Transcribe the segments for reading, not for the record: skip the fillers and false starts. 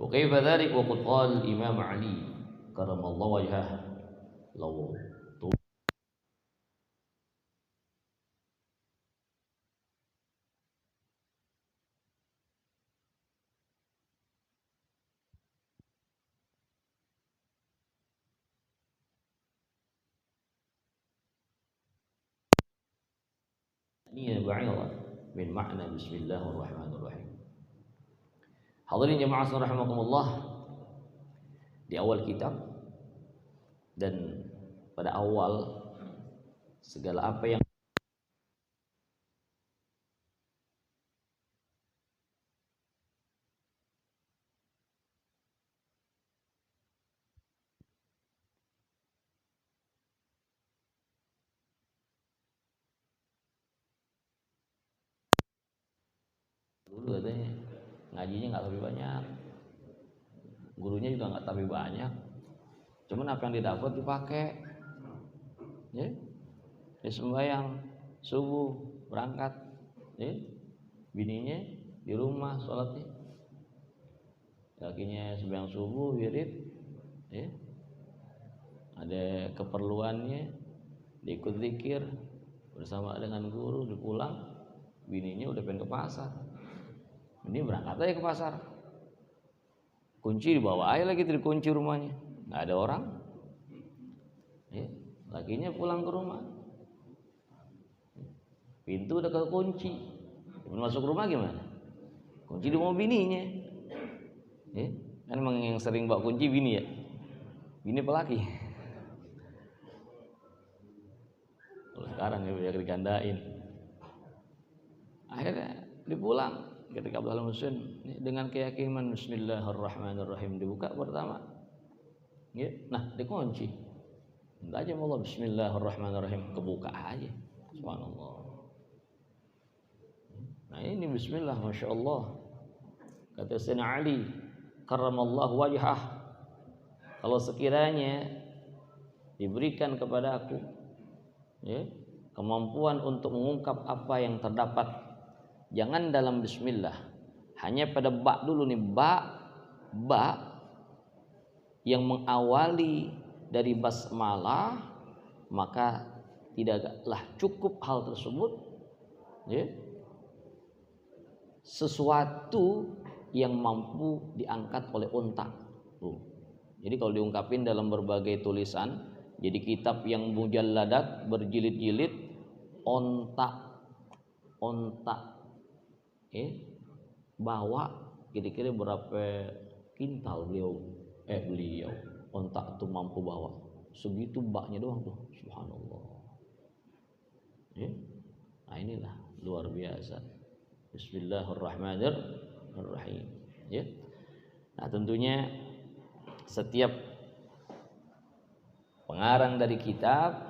Wa kaifa dzalik wa qad qala Imam Ali karramallahu wajhah law ini ba'ira min makna bismillahirrahmanirrahim. Hadirin jemaah rahimakumullah, di awal kitab dan pada awal segala apa yang dulu katanya ngajinya nggak lebih banyak, gurunya juga nggak lebih banyak, cuman apa yang didapat dipakai, ya, sembahyang subuh berangkat, ya, bininya di rumah sholatnya, lakinya sembahyang subuh wirid, ya, ada keperluannya diikut zikir bersama dengan guru, dipulang bininya udah pengen ke pasar. Ini berangkat aja ke pasar, kunci dibawa aja lagi, dikunci rumahnya, nggak ada orang, ya, lakinya pulang ke rumah, pintu udah kekunci, masuk rumah gimana? Kunci di rumah bininya, ya, kan emang yang sering bawa kunci bini ya, bini pelaki. Kalau sekarang ya biar digandain, akhirnya dipulang. Ketika Abdullah Muslim dengan keyakinan bismillahirrahmanirrahim dibuka pertama, ya, nah dikunci, entah aja Allah bismillahirrahmanirrahim kebuka aja, subhanallah. Nah ini bismillah, masya Allah. Kata Sayyidina Ali karramallahu wajhah, kalau sekiranya diberikan kepada aku, ya, kemampuan untuk mengungkap apa yang terdapat, jangan dalam bismillah, hanya pada ba dulu nih, ba yang mengawali dari basmalah, maka tidaklah cukup hal tersebut, ya, sesuatu yang mampu diangkat oleh unta. Jadi kalau diungkapin dalam berbagai tulisan, jadi kitab yang mujalladat berjilid-jilid, onta bawa kira-kira berapa kintal beliau ontak tuh mampu bawa segitu baknya doang tuh, subhanallah, ya. Nah inilah luar biasa bismillahirrahmanirrahim, ya. Nah tentunya setiap pengarang dari kitab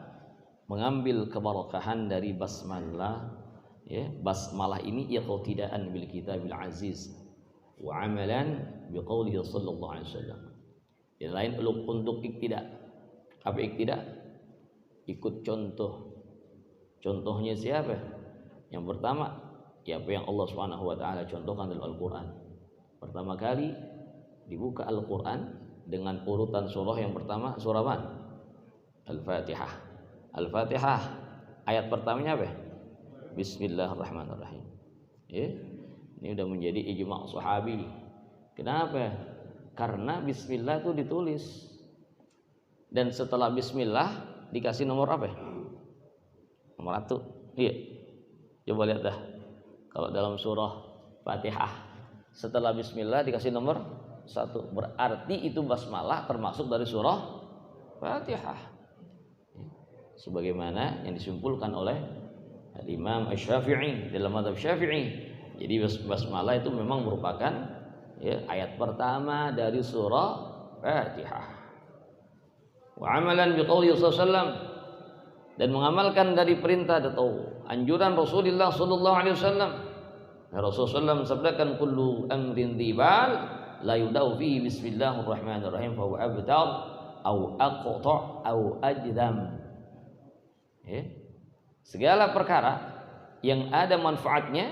mengambil keberkahan dari basmalah, ya. Basmalah ini iqtidaan bil kitabil aziz wa amalan biqaulihi sallallahu alaihi wasallam. Yang lain untuk iktidak. Apa iktidak? Ikut contoh. Contohnya siapa? Yang pertama, ya apa yang Allah Subhanahu wa taala contohkan dalam Al-Qur'an. Pertama kali dibuka Al-Qur'an dengan urutan surah yang pertama, surah apa? Al-Fatihah. Al-Fatihah ayat pertamanya apa? Bismillahirrahmanirrahim, ya. Ini udah menjadi ijma' sahabi. Kenapa? Karena bismillah itu ditulis, dan setelah bismillah dikasih nomor apa? Nomor 1. Iya. Coba lihat dah. Kalau dalam surah Fatihah setelah bismillah dikasih nomor 1, berarti itu basmalah termasuk dari surah Fatihah. Sebagaimana yang disimpulkan oleh Imam Asy-Syafi'i dalam mazhab Syafi'i. Jadi basmalah itu memang merupakan, ya, ayat pertama dari surah Fatihah. Wa amalan biqauli sallallahu, dan mengamalkan dari perintah atau anjuran Rasulullah sallallahu alaihi wasallam. Rasulullah sabdakan kullu amrin dzibal la yudau fihi bismillahirrahmanirrahim fa huwa abtar au aqta au ajdam. Ya. Segala perkara yang ada manfaatnya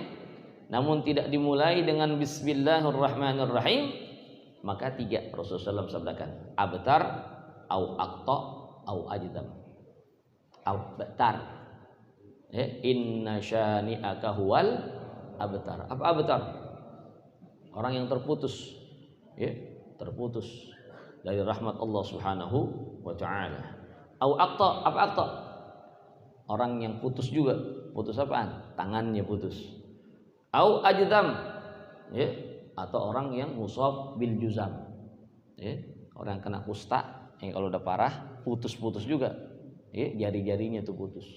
namun tidak dimulai dengan bismillahirrahmanirrahim, maka 3 Rasulullah SAW sabdakan, abtar, au aqta, au ajdam. Abtar. Inna syani'aka huwal abtar. Apa abtar? Orang yang terputus. Terputus dari rahmat Allah Subhanahu wa taala. Au aqta, apa aqta? Orang yang putus juga. Putus apaan? Tangannya putus. Au ajdam, atau orang yang musab bil juzam, orang yang kena kusta, kalau udah parah putus-putus juga, jari-jarinya tuh putus.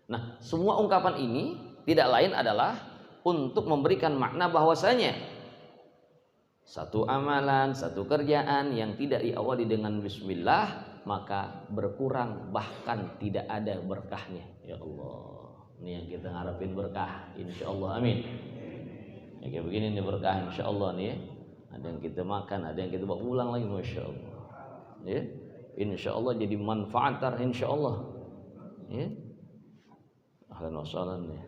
Nah, semua ungkapan ini tidak lain adalah untuk memberikan makna bahwasanya satu amalan, satu kerjaan yang tidak diawali dengan bismillah maka berkurang, bahkan tidak ada berkahnya. Ya Allah, ini yang kita ngarepin berkah, insyaallah, amin. Ya, kayak begini nih berkah insyaallah nih ya. Ada yang kita makan, ada yang kita bawa pulang lagi, masyaallah. Ya, insyaallah jadi manfaatar insyaallah. Ya. Ahlan wa sahlan nih.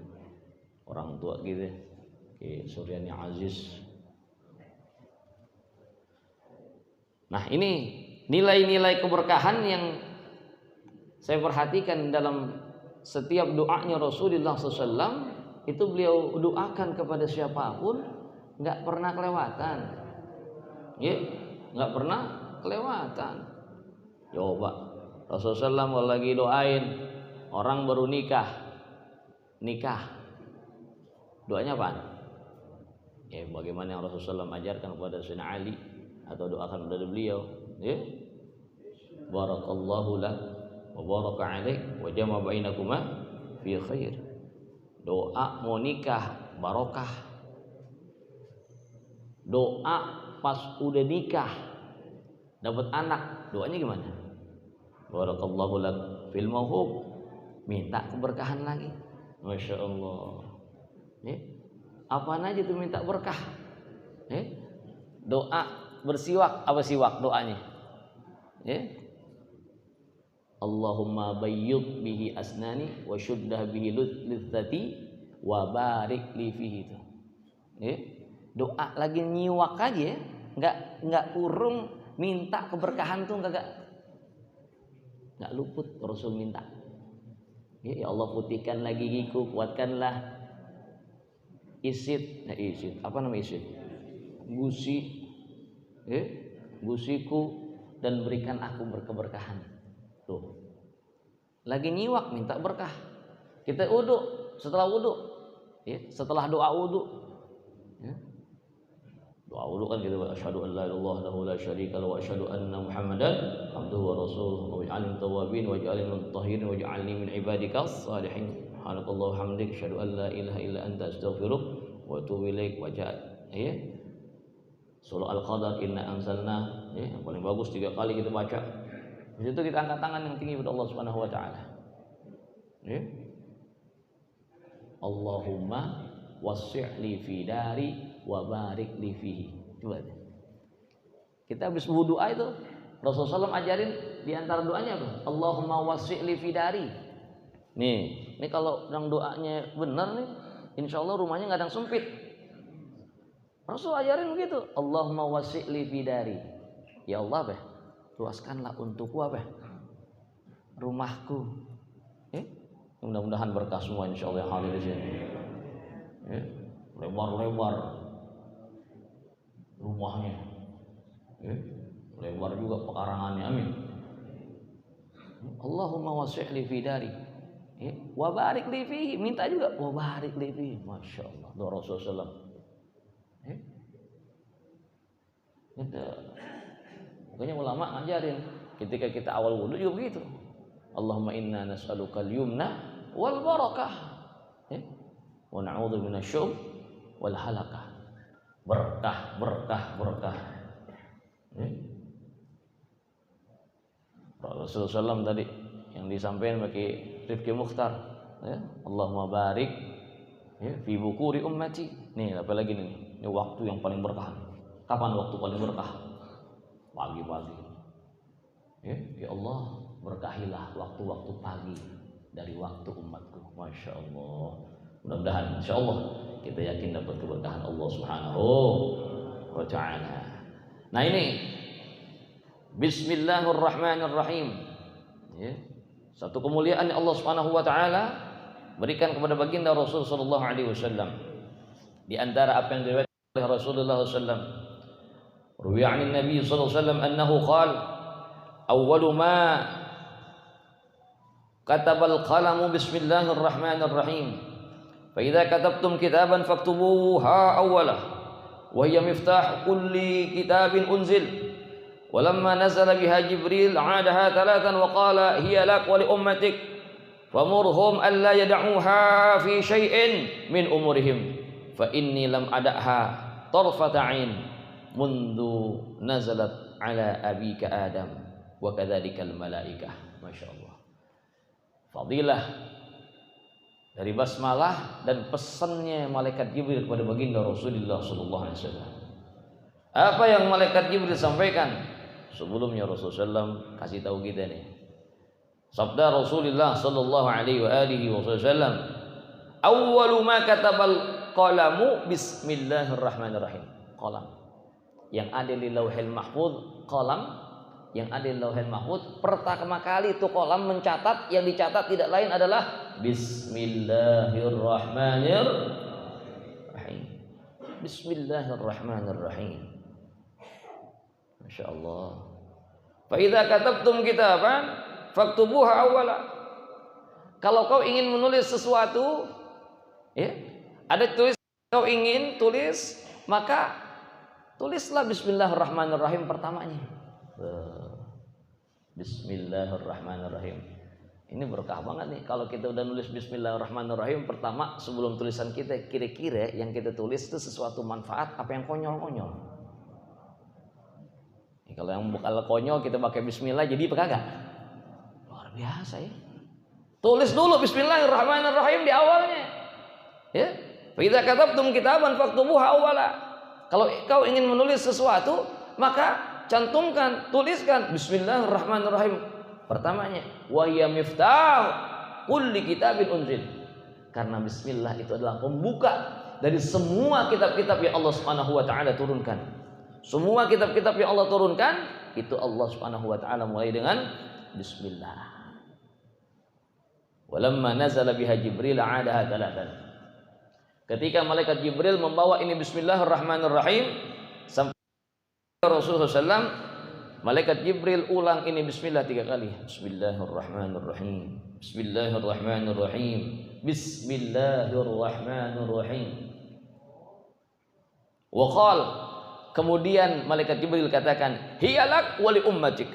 Orang tua gitu. Ki Suryani Aziz. Nah, ini nilai-nilai keberkahan yang saya perhatikan dalam setiap doanya Rasulullah SAW. Itu beliau doakan kepada siapapun, nggak pernah kelewatan, nggak pernah kelewatan. Coba Rasulullah SAW lagi doain orang baru nikah, doanya apa? Bagaimana yang Rasulullah SAW ajarkan kepada Sayyidina Ali atau doakan kepada beliau, barakallahu lak wa baraka alaik wa jama' bainakuma fi khair. Doa mau nikah barokah. Doa pas udah nikah dapat anak, doanya gimana? Barakallahu lak fil mauhub, minta keberkahan lagi. Masya Allah. Apaan aja tuh minta berkah. Doa bersiwak, apa siwak doanya? Allahumma bayyid bihi asnani wa syuddah bihi lidzati wa barik li fihi. Doa lagi nyiwak aja, enggak urung minta keberkahan tuh enggak luput Rasul minta. Ya Allah, putihkan lagi gigiku, kuatkanlah isit. Apa nama isit? Gusi. Gusiku dan berikan aku berkeberkahan. Tuh. Lagi nyiwak minta berkah. Kita wudu, setelah wudu, setelah doa wudu. Doa wudu kan kita asyhadu an la ilaha illallah wa la syarika lahu wa asyhadu anna Muhammadan abduhu wa rasuluhu wa ja'alni tawwabin wa ja'alni mutahhirin wa ja'alni min ibadikas salihin. Subhanallah hamdik asyhadu an la ilaha illa anta astaghfiruka wa atubu ilaik wa surah Al-Qadar inna anzalna, yang paling bagus 3 kali kita baca. Di situ kita angkat tangan yang tinggi kepada Allah Subhanahu wa taala. Allahumma wasi'li fi dari wa barik li fihi. Coba. Kita habis berdoa itu Rasulullah SAW ajarin di antara doanya apa? Allahumma wasi'li fi dari. Nih kalau yang doanya benar nih, insyaallah rumahnya enggak ada yang sempit. Rasul ajarin begitu. Allahumma wasi'li fi dari. Ya Allah, luaskanlah untukku rumahku. Mudah-mudahan berkah semua insyaallah hadir di sini. Lebar-lebar rumahnya. Lebar juga pekarangannya, amin. Allahumma wasi'li fi dari. Wa barik li fihi, minta juga wa barik li fihi. Masyaallah, doa Rasulullah. Makanya ulama ngajarin ketika kita awal wudu juga begitu. Allahumma inna nas'alukal yumna wal barakah. Wa na'udzu minasyum wal halakah. Berkah, berkah, berkah. Rasulullah SAW tadi yang disampaikan bagi Rifki Mukhtar, Allahumma barik fi bukuri ummati. Nih, apa lagi nih? Ini waktu yang paling berkah. Kapan waktu paling berkah? Pagi-pagi. Ya Allah, berkahilah waktu-waktu pagi dari waktu umatku. Masya Allah. Mudah-mudahan insya Allah kita yakin dapat keberkahan Allah Subhanahu wa ta'ala. Nah ini Bismillahirrahmanirrahim. Ya. Satu kemuliaan yang Allah Subhanahu wa taala berikan kepada baginda Rasul sallallahu alaihi wasallam. Di antara apa yang diriwayatkan oleh Rasulullah sallallahu alaihi wasallam, ruwiya 'an Nabi sallallahu alaihi wasallam annahu qala awwalu ma katabal qalamu bismillahirrahmanirrahim. Fa idza katabtum kitaban faktubuha awwalah wa hiya miftah kulli kitabin unzil. Walamma nazala biha Jibril 'adaha thalathan wa qala hiya lak wa li ummatik famurhum alla yad'uha fi syai'in min umurihim fa inni lam ada'ha tarfata 'ain mundu nazalat 'ala abika Adam wa kadzalikal malaikah. Masyaallah. Fadilah dari basmalah dan pesannya malaikat Jibril kepada baginda Rasulullah sallallahu alaihi wasallam. Apa yang malaikat Jibril sampaikan? Sebelumnya Rasulullah SAW kasih tahu kita nih. Sabda Rasulullah sallallahu alaihi wasallam, "Awwalu ma katabal qalamu bismillahirrahmanirrahim." Qalam. Yang ada di Lauhil Mahfuz, qalam yang ada di Lauhil Mahfuz, pertama kali itu qalam mencatat, yang dicatat tidak lain adalah Bismillahirrahmanirrahim. Bismillahirrahmanirrahim. Masya Allah. Fa idza katabtum kitaban faktubuha awwala. Kalau kau ingin menulis sesuatu, ya, ada tulis kau ingin tulis, maka tulislah Bismillahirrahmanirrahim pertamanya. Bismillahirrahmanirrahim. Ini berkah banget nih kalau kita udah nulis Bismillahirrahmanirrahim pertama sebelum tulisan kita, kira-kira yang kita tulis itu sesuatu manfaat apa yang konyol-konyol. Kalau yang bakal konyol kita pakai bismillah jadi apa kagak? Luar biasa ya. Tulis dulu Bismillahirrahmanirrahim di awalnya. Ya. Fa idza katabtum kitaban faktubuha awwala. Kalau kau ingin menulis sesuatu, maka cantumkan, tuliskan Bismillahirrahmanirrahim pertamanya. Wa hiya miftah kulli kitabin unzil. Karena bismillah itu adalah pembuka dari semua kitab-kitab yang Allah Subhanahu wa taala turunkan. Semua kitab-kitab yang Allah turunkan itu Allah Subhanahu wa taala mulai dengan bismillah. Walamma nazala biha Jibril 'adaha thalathan. Ketika malaikat Jibril membawa ini Bismillahirrahmanirrahim sampai Rasulullah SAW, malaikat Jibril ulang ini bismillah 3 kali. Bismillahirrahmanirrahim. Bismillahirrahmanirrahim. Bismillahirrahmanirrahim. Wa qala, kemudian malaikat Jibril katakan, hiyalak wali ummatik.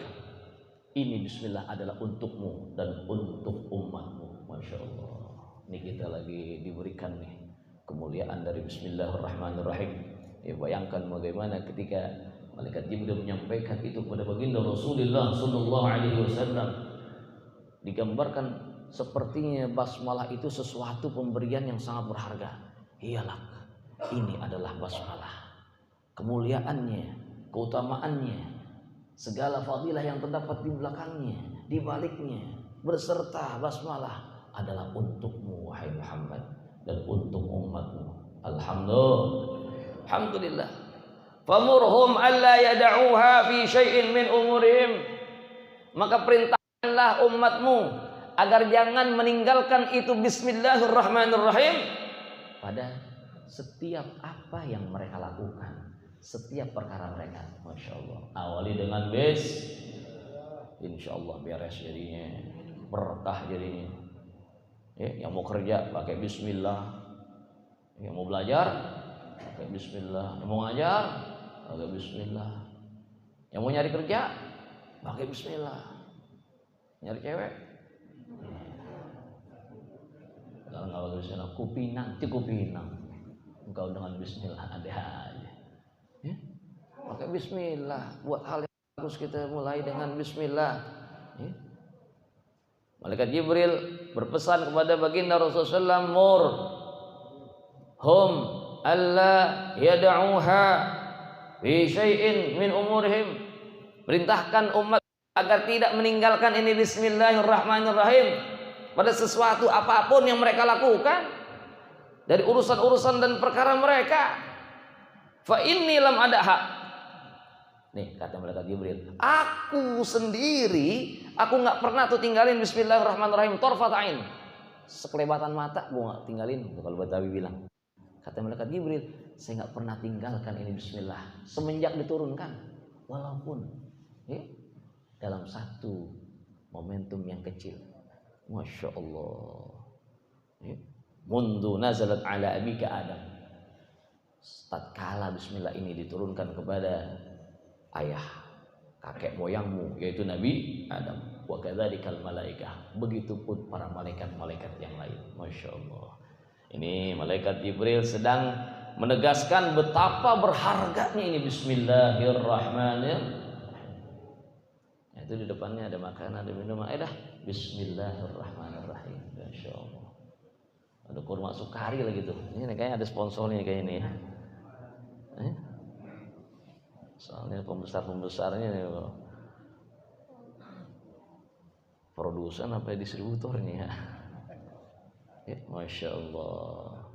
Ini bismillah adalah untukmu dan untuk umatmu. Masya Allah. Ini kita lagi diberikan nih kemuliaan dari Bismillahirrahmanirrahim. Ya, bayangkan bagaimana ketika malaikat Jibril menyampaikan itu kepada baginda Rasulullah sallallahu alaihi wasallam. Digambarkan sepertinya basmalah itu sesuatu pemberian yang sangat berharga. Hiyalak. Ini adalah basmalah. Kemuliaannya, keutamaannya, segala fadilah yang terdapat di belakangnya, di baliknya, berserta basmalah adalah untukmu wahai Muhammad dan untuk umatmu. Alhamdulillah. Famurhum alla yad'uha fi syai'in min umurihim. Maka perintahkanlah umatmu agar jangan meninggalkan itu Bismillahirrahmanirrahim pada setiap apa yang mereka lakukan. Setiap perkara mereka. Masya Allah. Awali dengan insya Allah beres jadinya, berkah jadinya. Ya, yang mau kerja pakai bismillah, yang mau belajar pakai bismillah, yang mau ngajar pakai bismillah, yang mau nyari kerja pakai bismillah, nyari cewek kalau nggak pakai bismillah kupinang engkau dengan bismillah ada aja. Ya? Pakai bismillah, buat hal yang bagus kita mulai dengan bismillah. Ya? Malaikat Jibril berpesan kepada baginda Rasulullah SAW, murhum alla yad'uha fi syai'in min umurihim. Perintahkan umat agar tidak meninggalkan ini Bismillahirrahmanirrahim pada sesuatu apapun yang mereka lakukan dari urusan-urusan dan perkara mereka. Fa inni lam adha. Nih kata malaikat Jibril, aku sendiri, aku nggak pernah tuh tinggalin Bismillahirrahmanirrahim tarfat ain. Sekelebatan mata gue nggak tinggalin. Kalau Batawi bilang. Kata malaikat Jibril, saya nggak pernah tinggalkan ini Bismillah semenjak diturunkan, walaupun dalam satu momentum yang kecil. Masya Allah. Mundu nazalat ala abika Adam. Tatkala Bismillah ini diturunkan kepada ayah kakek moyangmu yaitu Nabi Adam. Wa kadzalikal malaikah. Begitupun para malaikat-malaikat yang lain. Masya Allah. Ini malaikat Jibril sedang menegaskan betapa berharganya ini Bismillahirrahmanirrahim. Itu di depannya ada makanan, ada minuman. Dah Bismillahirrahmanirrahim. Masya Allah. Ada kurma sukari lagi tuh. Ini kayaknya ada sponsornya kayak ini ya. Soalnya pembesar-pembesarnya nih, produsen apa distributornya ya. Masya Allah.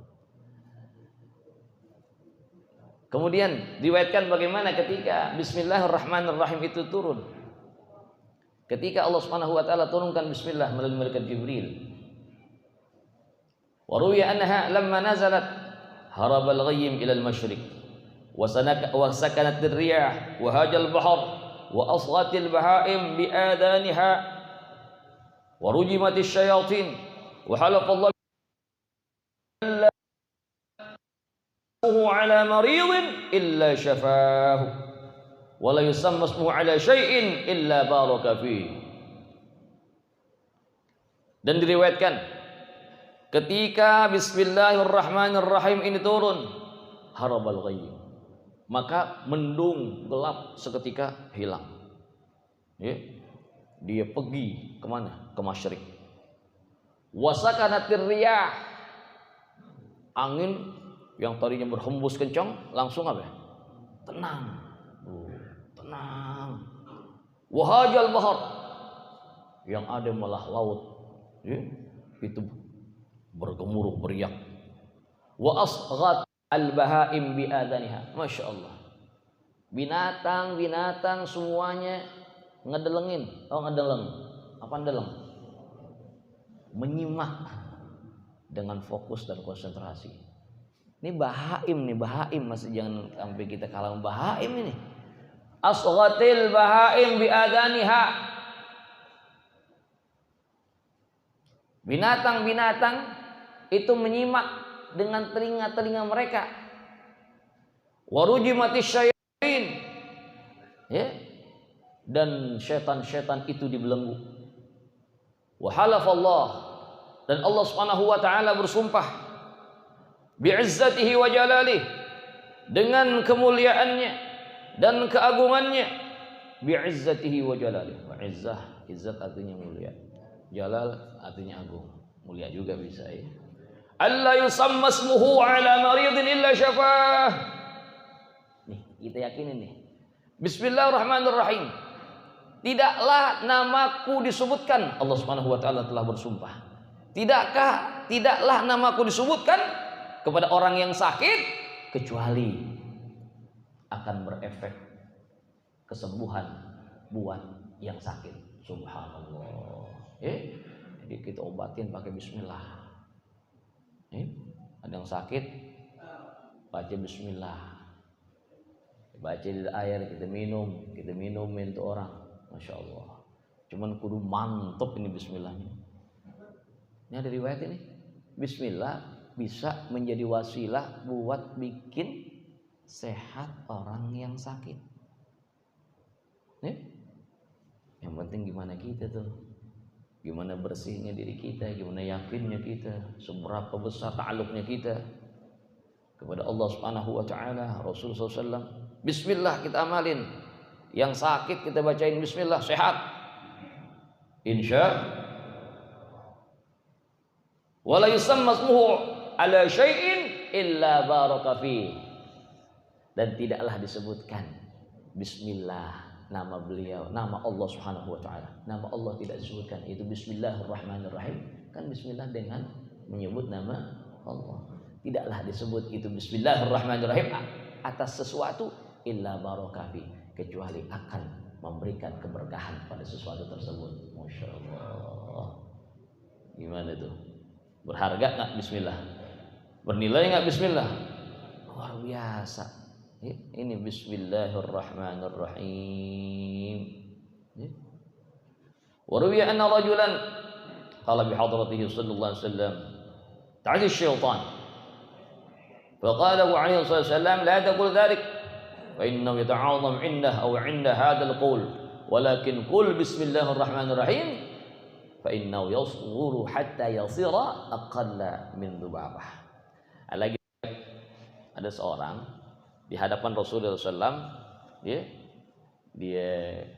Kemudian diriwayatkan bagaimana ketika Bismillahirrahmanirrahim itu turun. Ketika Allah Subhanahu wa taala turunkan bismillah melalui malaikat Jibril. Wa ruwiya annaha lamma nazalat haraba al-ghayyim ila al-masyriq wa sakanat ar-riyah wa haja al-bahr wa asghat al-bahaim bi adaniha wa rujimat asy-syayatin wa halafa Allah ala maridin illa shafahu wa la yusamma ismuhu ala syai'in illa baraka fihi. Dan diriwayatkan ketika Bismillahirrahmanirrahim ini turun, harabal ghayyim, maka mendung gelap seketika hilang. Ya. Dia pergi kemana? Ke masyrik. Wasakanatir riyah, angin yang tadinya berhembus kencang langsung apa? Tenang. Tenang. Wahajal bahar, yang ada malah laut. Ya. Itu bergemuruh beriak. Wa asghat al-bahaim bi adaniha. Masya Allah. Binatang-binatang semuanya ngedelengin. Oh ngedeleng. Apa ngedeleng? Menyimak dengan fokus dan konsentrasi. Ini bahaim masih jangan sampai kita kalah bahaim ini. Asghatil bahaim bi adaniha. Binatang-binatang itu menyimak dengan telinga-telinga mereka. Warujimatis syayatin. Ya. Dan syaitan-syaitan itu dibelenggu. Wa halafallah, dan Allah Subhanahu wa taala bersumpah bi'izzatihi wa jalalihi, dengan kemuliaannya dan keagungannya. Bi'izzatihi wa jalalihi. Wa izzah, izzat artinya mulia. Jalal artinya agung. Mulia juga bisa ya. Alla yusamma ismuhu ala maridin illa syafah. Nih, kita yakinin nih. Bismillahirrahmanirrahim. Tidaklah namaku disebutkan. Allah Subhanahu wa taala telah bersumpah. Tidaklah namaku disebutkan kepada orang yang sakit kecuali akan berefek kesembuhan buat yang sakit. Subhanallah. Jadi kita obatin pakai bismillah. Ada yang sakit baca bismillah. Baca di air kita minumin tuh orang. Masya Allah. Cuman kudu mantep ini bismillahnya. Ini ada riwayat ini. Bismillah bisa menjadi wasilah buat bikin sehat orang yang sakit. Yang penting gimana kita tuh, gimana bersihnya diri kita, gimana yakinnya kita, seberapa besar ta'alluqnya kita kepada Allah Subhanahu wa taala, Rasulullah SAW. Bismillah kita amalin. Yang sakit kita bacain bismillah, sehat. Insya. Wala yusamma ismuhu ala syai'in illa baraka fi. Dan tidaklah disebutkan bismillah nama beliau, nama Allah Subhanahu wa taala. Nama Allah tidak disebutkan, itu Bismillahirrahmanirrahim. Kan bismillah dengan menyebut nama Allah. Tidaklah disebut itu Bismillahirrahmanirrahim atas sesuatu illa barakafi, kecuali akan memberikan keberkahan pada sesuatu tersebut. Masya Allah. Gimana tuh? Berharga nggak Bismillah? Bernilai nggak Bismillah? Luar biasa. Ini Bismillahirrahmanirrahim. Wa ruwiya anna rajulan qala bi hadratihi sallallahu alaihi wasallam ta'ti syaitan. Faqala alaihi wasallam la taqul dhalik fa innahu yata'azam 'indah aw 'inda hadzal qaul walakin qul bismillahirrahmanirrahim fa innahu yasghuru hatta yasira aqalla min dzubabah. Lagi ada seorang di hadapan Rasulullah SAW, dia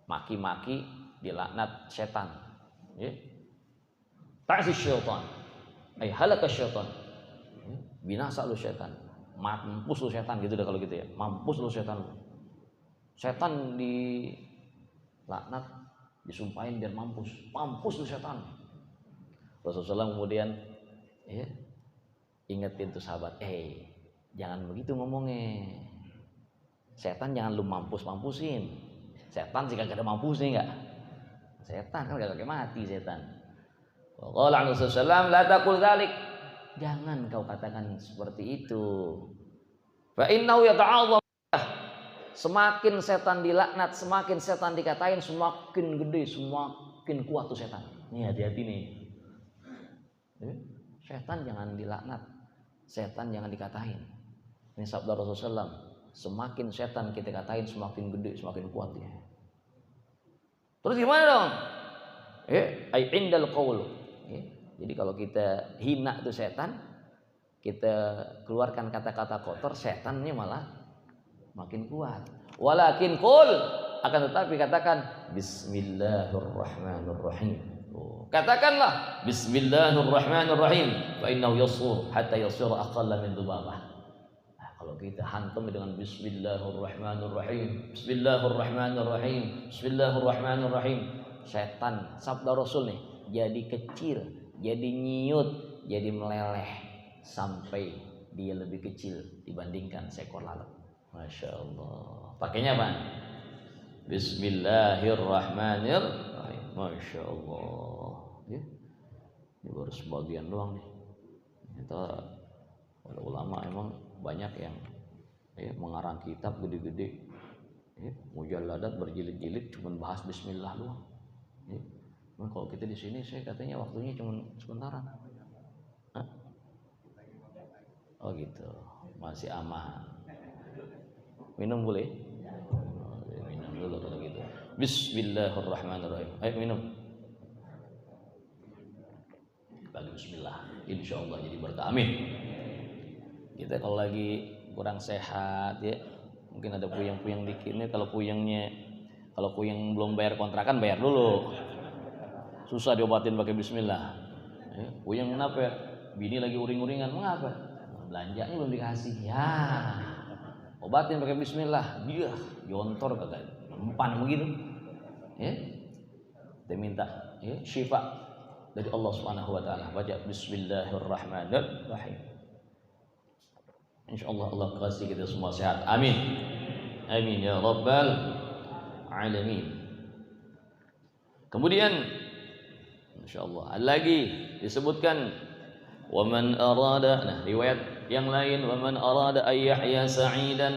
maki-maki, dilaknat setan. Ta'sis syaitan, ay halaka syaitan. Binasa lu setan, mampus lu setan gitu dah kalau gitu ya. Mampus lu setan. Setan dilaknat, disumpahin biar mampus. Mampus lu setan. Rasulullah kemudian ingetin tuh sahabat, jangan begitu ngomongnya. Setan jangan lu mampus-mampusin. Setan sih kagak ada mampusnya enggak. Setan kan kagak mati setan. Qala Rasulullah sallallahu la taqul dzalik. Jangan kau katakan seperti itu. Fa innahu yata'azzam. Semakin setan dilaknat, semakin setan dikatain, semakin gede, semakin kuat tuh setan. Nih hati-hati nih. Setan jangan dilaknat, setan jangan dikatain. Ini sabda Rasulullah SAW. Semakin setan kita katain, semakin gede, semakin kuat dia. Terus gimana dong? Ai indal qaul. Jadi kalau kita hina tuh setan, kita keluarkan kata-kata kotor, setannya malah makin kuat. Walakin qul, akan tetapi katakan bismillahirrahmanirrahim. Katakanlah bismillahirrahmanirrahim fa innahu yasur hatta yasira aqalla min dzubabah. Kalau kita hantam dengan bismillahirrahmanirrahim, bismillahirrahmanirrahim, bismillahirrahmanirrahim, setan sabda Rasul nih jadi kecil, jadi nyiut, jadi meleleh sampai dia lebih kecil dibandingkan seekor lalat. Masya Allah. Pakainya apa? Bismillahirrahmanirrahim. Masya Allah. Ini baru sebagian doang nih. Kita ulama emang banyak yang mengarang kitab gede-gede, mujalladat berjilid-jilid cuma bahas bismillah doang. Kalau kita di sini saya katanya waktunya cuma sementara. Oh gitu, masih aman. Minum boleh? Minum dulu kalau gitu. Bismillahirrahmanirrahim. Ayo minum. Bagi bismillah, insyaallah jadi berkah. Amin. Kita kalau lagi kurang sehat ya, mungkin ada puyeng-puyeng dikitnya. Kalau puyeng belum bayar kontrakan, bayar dulu. Susah diobatin pakai bismillah. Puyeng kenapa ya? Bini lagi uring-uringan, mengapa? Belanjanya belum dikasih. Ya, obatin pakai bismillah. Dia jontor kagak empan begitu. Dia minta syifa dari Allah Subhanahu wa taala. Baca bismillahirrahmanirrahim. InsyaAllah Allah kasih kita semua sehat. Amin. Amin ya rabbal alamin. Kemudian insyaallah lagi disebutkan waman arada, nah riwayat yang lain, waman arada ay yahya sa'idan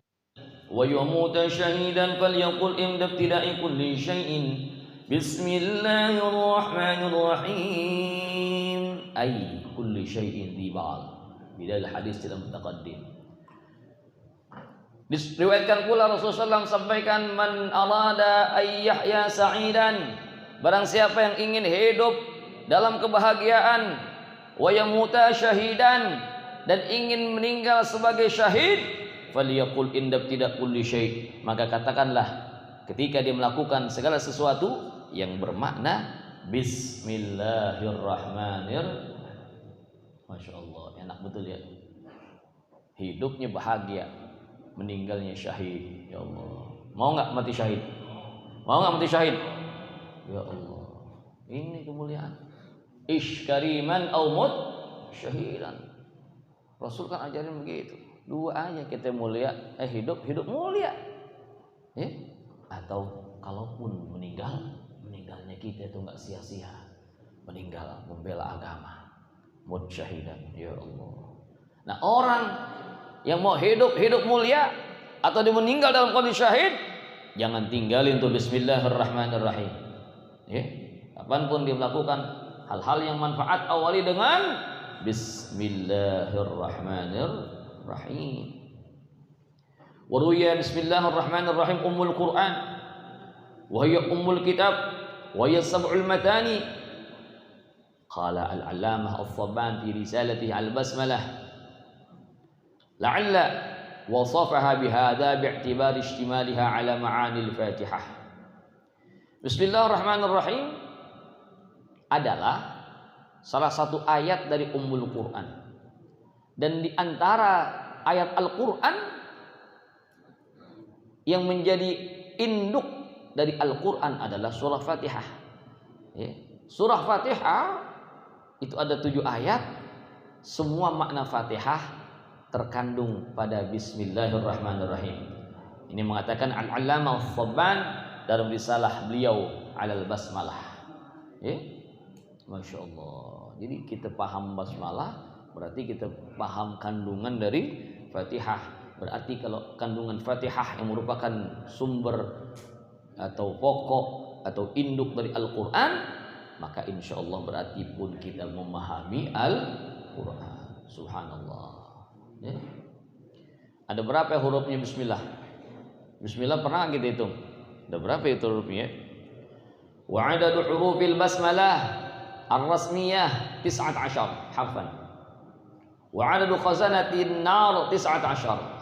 wa yamuta shahidan falyaqul inda ibtida'i kulli syai'in bismillahirrahmanirrahim ay kulli syai'in di ba'al bidal hadis tidak mutaqaddim. Diriwayatkan pula Rasulullah SAW sampaikan man arada ay yahya sa'idan, barang siapa yang ingin hidup dalam kebahagiaan, wa yamuta syahidan, dan ingin meninggal sebagai syahid, falyaqul inda ibtida' kulli syai', maka katakanlah ketika dia melakukan segala sesuatu yang bermakna bismillahirrahmanirrahim. Masya Allah, enak betul ya. Hidupnya bahagia, meninggalnya syahid. Ya Allah, mau nggak mati syahid? Mau nggak mati syahid? Ya Allah, ini kemuliaan. Ish kariman au mut syahidan. Rasul kan ajarin begitu. Dua aja kita mulia, hidup mulia. Atau kalaupun meninggalnya kita itu nggak sia-sia, meninggal membela agama, mujahidan, ya Allah. Nah, orang yang mau hidup mulia atau dia meninggal dalam kondisi syahid, jangan tinggalin tuh bismillahirrahmanirrahim. Kapanpun dia melakukan hal-hal yang manfaat, awali dengan bismillahirrahmanirrahim. Waruya bismillahirrahmanirrahim ummul Quran wa hiya ummul kitab wa hiya sab'ul matani. Qala al-allamah al-Thabban fi risalatihi al-basmalah la'alla wasafaha bihadha bi'tibari ishtimaliha ala ma'ani al-Fatihah. Bismillahirrahmanirrahim adalah salah satu ayat dari ummul Quran, dan di antara ayat Al-Quran yang menjadi induk dari Al-Quran adalah surah Fatihah. Surah Fatihah itu ada 7 ayat. Semua makna Fatihah terkandung pada bismillahirrahmanirrahim. Ini mengatakan Al-Allamah Al-Thabban dalam risalah beliau Alal Basmalah. Masya Allah. Jadi kita paham basmalah berarti kita paham kandungan dari Fatihah. Berarti kalau kandungan Fatihah yang merupakan sumber atau pokok atau induk dari Al-Quran, maka insya Allah berarti pun kita memahami Al-Quran. Subhanallah. Ada berapa hurufnya Bismillah? Bismillah pernah kita hitung? Ada berapa itu hurufnya? Wa adadu hurufil basmalah ar-rasmiyah 19 harfan. Wa adadu khazanatin nar 19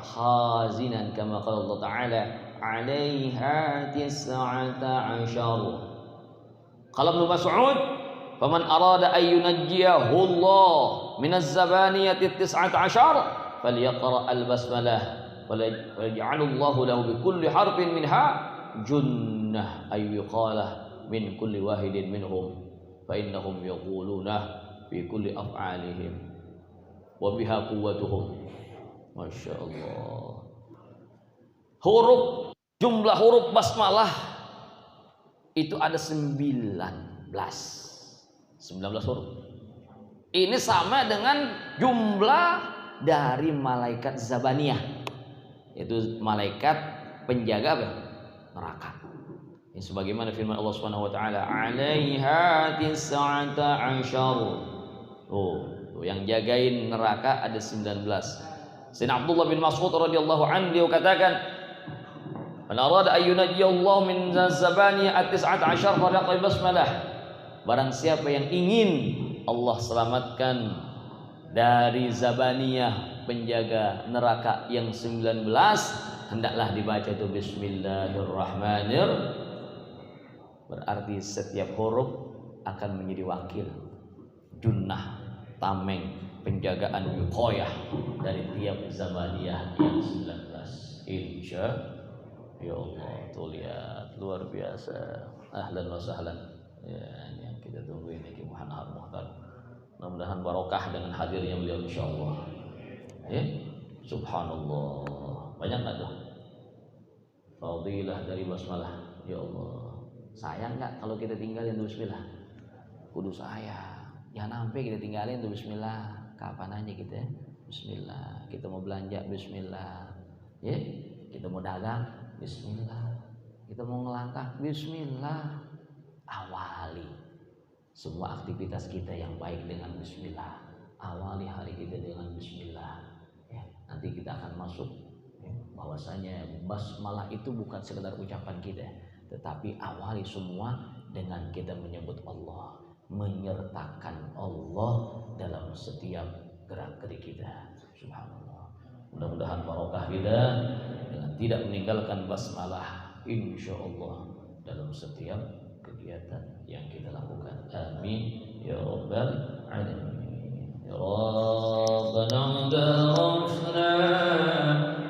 khazinan kama qala Allah Ta'ala 'alaiha 19. Qala Ibnu Mas'ud faman arada an yunajjiyahu Allah minaz zabaniyati 19 falyaqra al-basmalah falyaj'alu Allah lahu bi kulli harfin minha junnah ay yuqalah min kulli wahidin minhum fa innahum yaquluna fi kulli af'alihim wa biha quwwatuhum. Masya Allah. Jumlah huruf basmalah itu ada 19 huruf. Ini sama dengan jumlah dari malaikat Zabaniyah, yaitu malaikat penjaga apa? Neraka. Ini sebagaimana firman Allah Subhanahu wa taala, "'alaiha 19." Yang jagain neraka ada 19. Sayyidina Abdullah bin Mas'ud radhiyallahu anhu dia katakan, "Man arada an yunajjiyallahu min zabaniyah 19 falaqul basmalah." Barang siapa yang ingin Allah selamatkan dari Zabaniyah penjaga neraka yang 19, hendaklah dibaca itu bismillahirrahmanirrahim. Berarti setiap huruf akan menjadi wakil, junnah, tameng, penjagaan wiqayah dari tiap Zabaniyah yang 19. Insya ya Allah. Tuh lihat, luar biasa. Ahlan wa sahlan. Ya, ini yang kita tunggu ini Ki Muhammad Muhtar. Mudah-mudahan barokah dengan hadirnya beliau insyaallah. Subhanallah. Banyak enggak tuh fadilah dari basmalah? Ya Allah. Sayang enggak kalau kita tinggalin tuh bismillah? Kudu sayang. Jangan sampai kita tinggalin tuh bismillah. Kapan aja kita bismillah. Kita mau belanja bismillah. Kita mau dagang bismillah. Kita mau ngelangkah bismillah. Awali semua aktivitas kita yang baik dengan bismillah. Awali hari kita dengan bismillah. Nanti kita akan masuk bahwasanya basmalah itu bukan sekedar ucapan kita, tetapi awali semua dengan kita menyebut Allah, menyertakan Allah dalam setiap gerak-gerik kita. Subhanallah. Mudah-mudahan barokah kita dengan tidak meninggalkan basmalah insyaallah dalam setiap kegiatan yang kita lakukan. Amin ya rabbal alamin. Ya rabbana darafna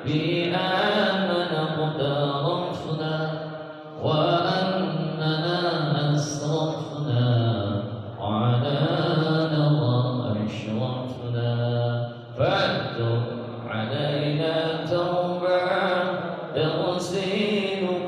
bi amana qudarafna wa annana asrafna ala wa ashrafna fatub alaina tawbah تغسل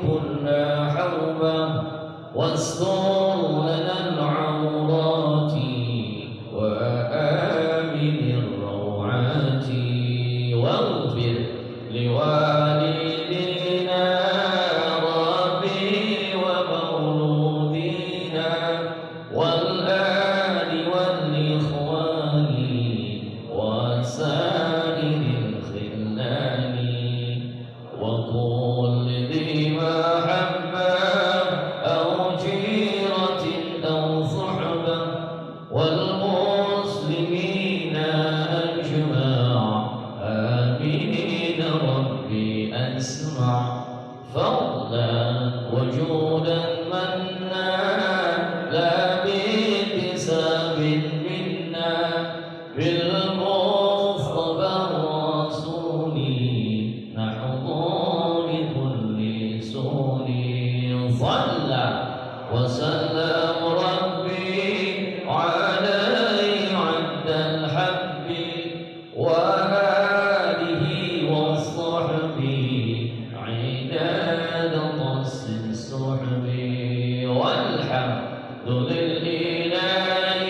ذو الإله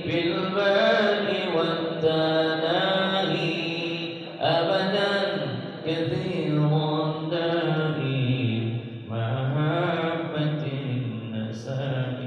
في البال والتناهي أبدا كثيرا دائم محبة النسائم.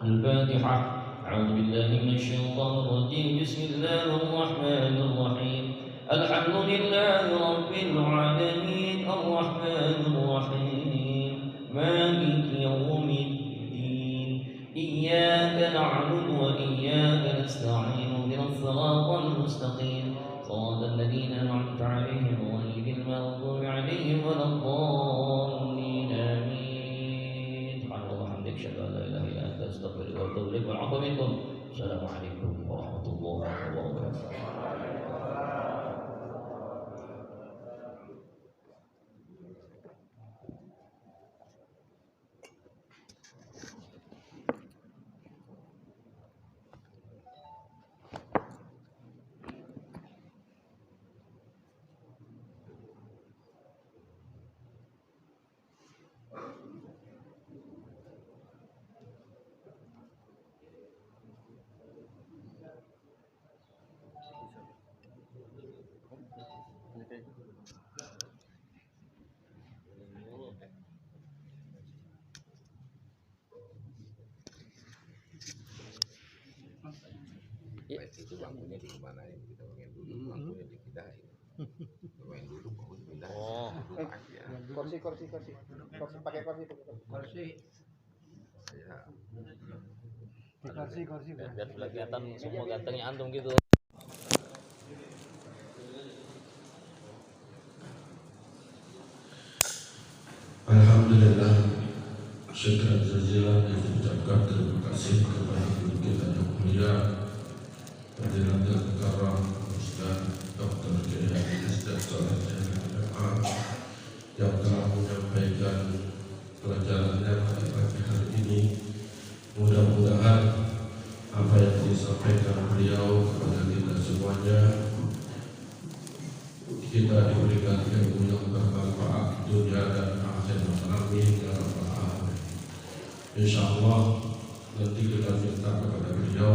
الفاتحة. أعوذ بالله من الشيطان الرجيم. بسم الله الرحمن الرحيم. الحمد لله رب العالمين الرحمن الرحيم مالك يوم الدين إياك نعبد وإياك نستعين اهدنا الصراط المستقيم صراط الذين أنعمت عليهم غير المغضوب عليهم ولا الضالين آمين. سبحان الله وبحمدك أشهد أن لا إله إلا أنت أستغفرك وأتوب إليك والعفو منكم. السلام عليكم ورحمة الله وبركاته. Itu bangkunya di mana ini kita pengen duduk, bangkunya dipindahin. Pengen duduk, bangku dipindahin. Oh, kursi pakai kursi. Ya. Kursi. Biar kelihatan semua gantengnya antum gitu. Alhamdulillah, syukur jazilan yang diucapkan terima kasih kepada guru kita yang mulia Fadilatul Karam Ustaz Dr. Kiai Haji Ustaz Saleh MA yang telah menyampaikan pelajarannya pada pagi hari ini. Mudah-mudahan apa yang disampaikan beliau kepada kita semuanya, kita diberikan ilmu yang bermanfaat dunia dan akhirat. Amin ya rabbal alamin. Insyaallah nanti kita minta kepada beliau,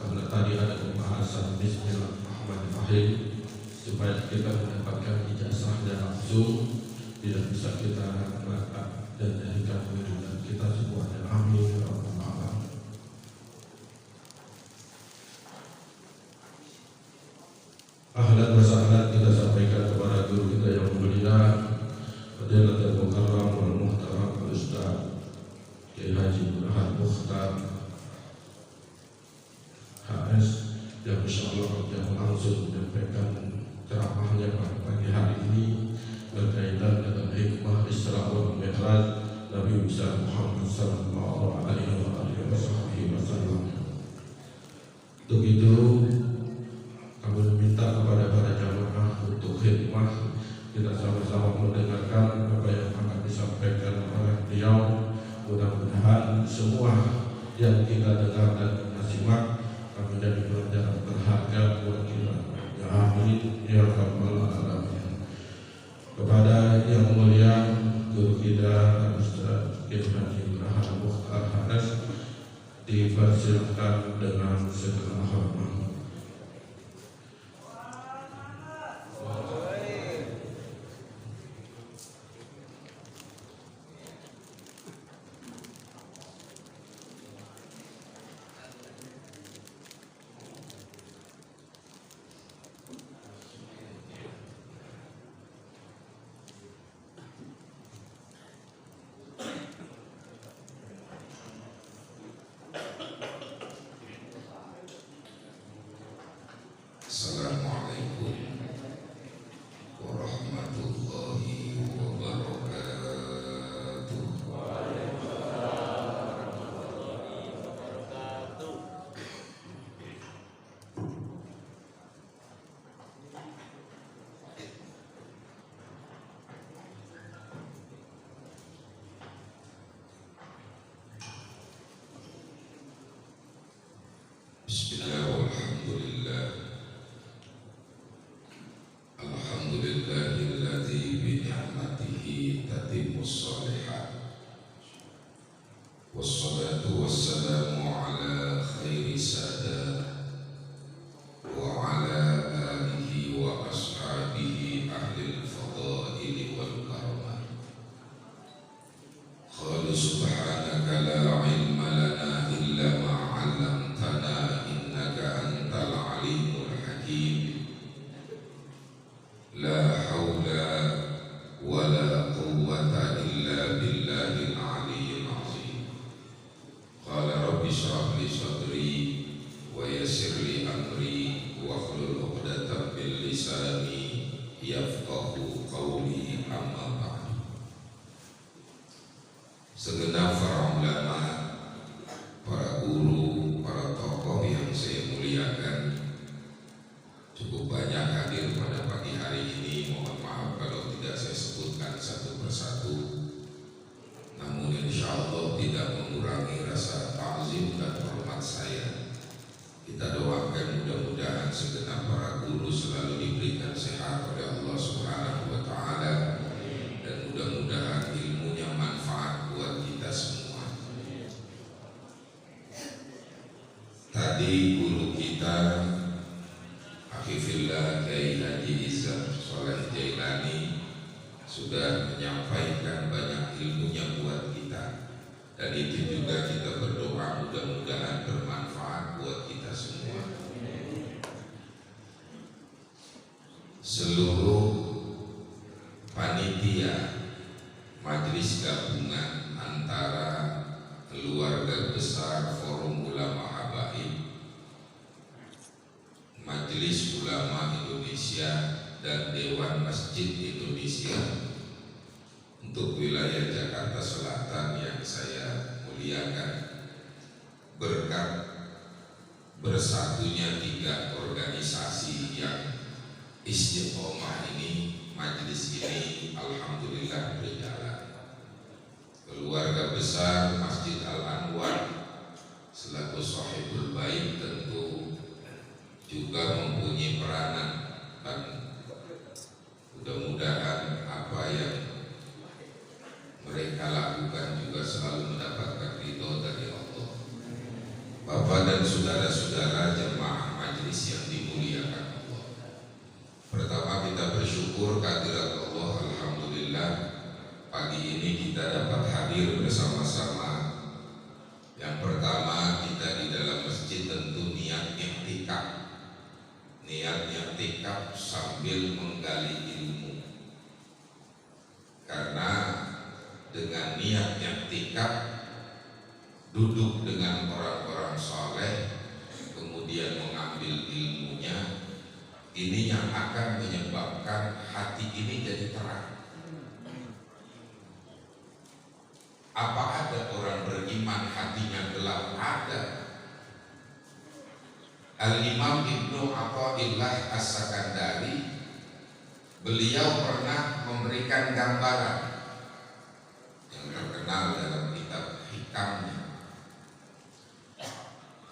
karena tadi ada pembahasan Bismillahirrahmanirrahim, supaya kita mendapatkan ijazahnya langsung, tidak bisa kita mengangkat dan jadikan wiridan kita semuanya. Amin ya rabbal alamin. Ahlan wa sahlan kita sampaikan kepada guru kita yang mulia Fadilatul Mukarram wal Muhtaram Al-Ustaz Kiai Haji Burhan Mukhtar HS yang insyaallah yang langsung menyampaikan ceramahnya pada pagi hari ini berkaitan dengan hikmah Isra wal Mi'raj Nabi besar Muhammad sallallahu alaihi wasallam. Untuk itu kami meminta kepada para jamaah untuk khidmah, kita sama-sama mendengarkan apa yang akan disampaikan oleh beliau. Mudah-mudahan semua yang kita dengar dan kita simak akan menjadi pelajaran berharga buat kita. Ya amin ya rabbal alamin. Kepada yang mulia guru kita Ustaz Kiai Haji Burhan Mukhtar HS dipersilakan dengan segala hormat. Assalamualaikum warahmatullahi wabarakatuh. Bismillah walhamdulillah. Alhamdulillahilladzi bi ni'matihi tatimmus shalihat. والصلاة والسلام على خير سادة وعلى آله وأصحابه أهل الفضائل والكرامات. قال سبحانك لا علم لنا إلا ما علمتنا إنك أنت العليم الحكيم. لا حول ولا قوة إلا بالله العلي العظيم. قال رب اشرح لي صدري ويسر لي أمري واحلل عقدة من لساني yafqahu qawli amma ba'du. Segenap para ulama, para guru, para tokoh yang saya muliakan, cukup banyak hadir pada pagi hari ini. Mohon maaf kalau tidak saya sebutkan satu persatu, namun insya Allah tidak mengurangi rasa ta'zim dan hormat saya. Kita doakan mudah-mudahan segenap para guru selalu diberikan sehat oleh Allah Subhanahu wa Ta'ala, dan mudah-mudahan ilmunya manfaat buat kita semua. Tadi guru kita Hafizillah Kiai Haji Izzat Sholeh Jailani sudah menyampaikan banyak ilmunya buat kita, dan itu juga kita berdoa mudah-mudahan bermanfaat buat kita semua. Seluruh panitia majelis gabungan antara keluarga besar Forum Ulama Habaib, Majelis Ulama Indonesia, dan Dewan Masjid Indonesia untuk wilayah Jakarta Selatan yang saya muliakan, berkat bersatunya 3 organisasi yang istiqomah ini, majelis ini alhamdulillah berjalan. Keluarga besar Masjid Al-Anwar selaku sahibul bait tentu juga mempunyai peranan, dan mudah-mudahan apa yang mereka lakukan juga selalu mendapatkan ridho dari Allah. Bapak dan saudara-saudara jemaah majelis yang dimuliakan Allah, pertama kita bersyukur kehadirat Allah. Alhamdulillah pagi ini kita dapat hadir bersama-sama. Yang pertama, kita di dalam masjid tentu niat i'tikaf. Niat i'tikaf sambil menggali ilmu, karena dengan niat i'tikaf duduk dengan orang-orang saleh kemudian mengambil ilmunya, ini yang akan menyebabkan hati ini jadi terang. Apa ada orang beriman hatinya gelap? Ada. Al-Imam Ibnu Athaillah As-Sakandari, beliau pernah memberikan gambaran yang terkenal dalam kitab hikamnya.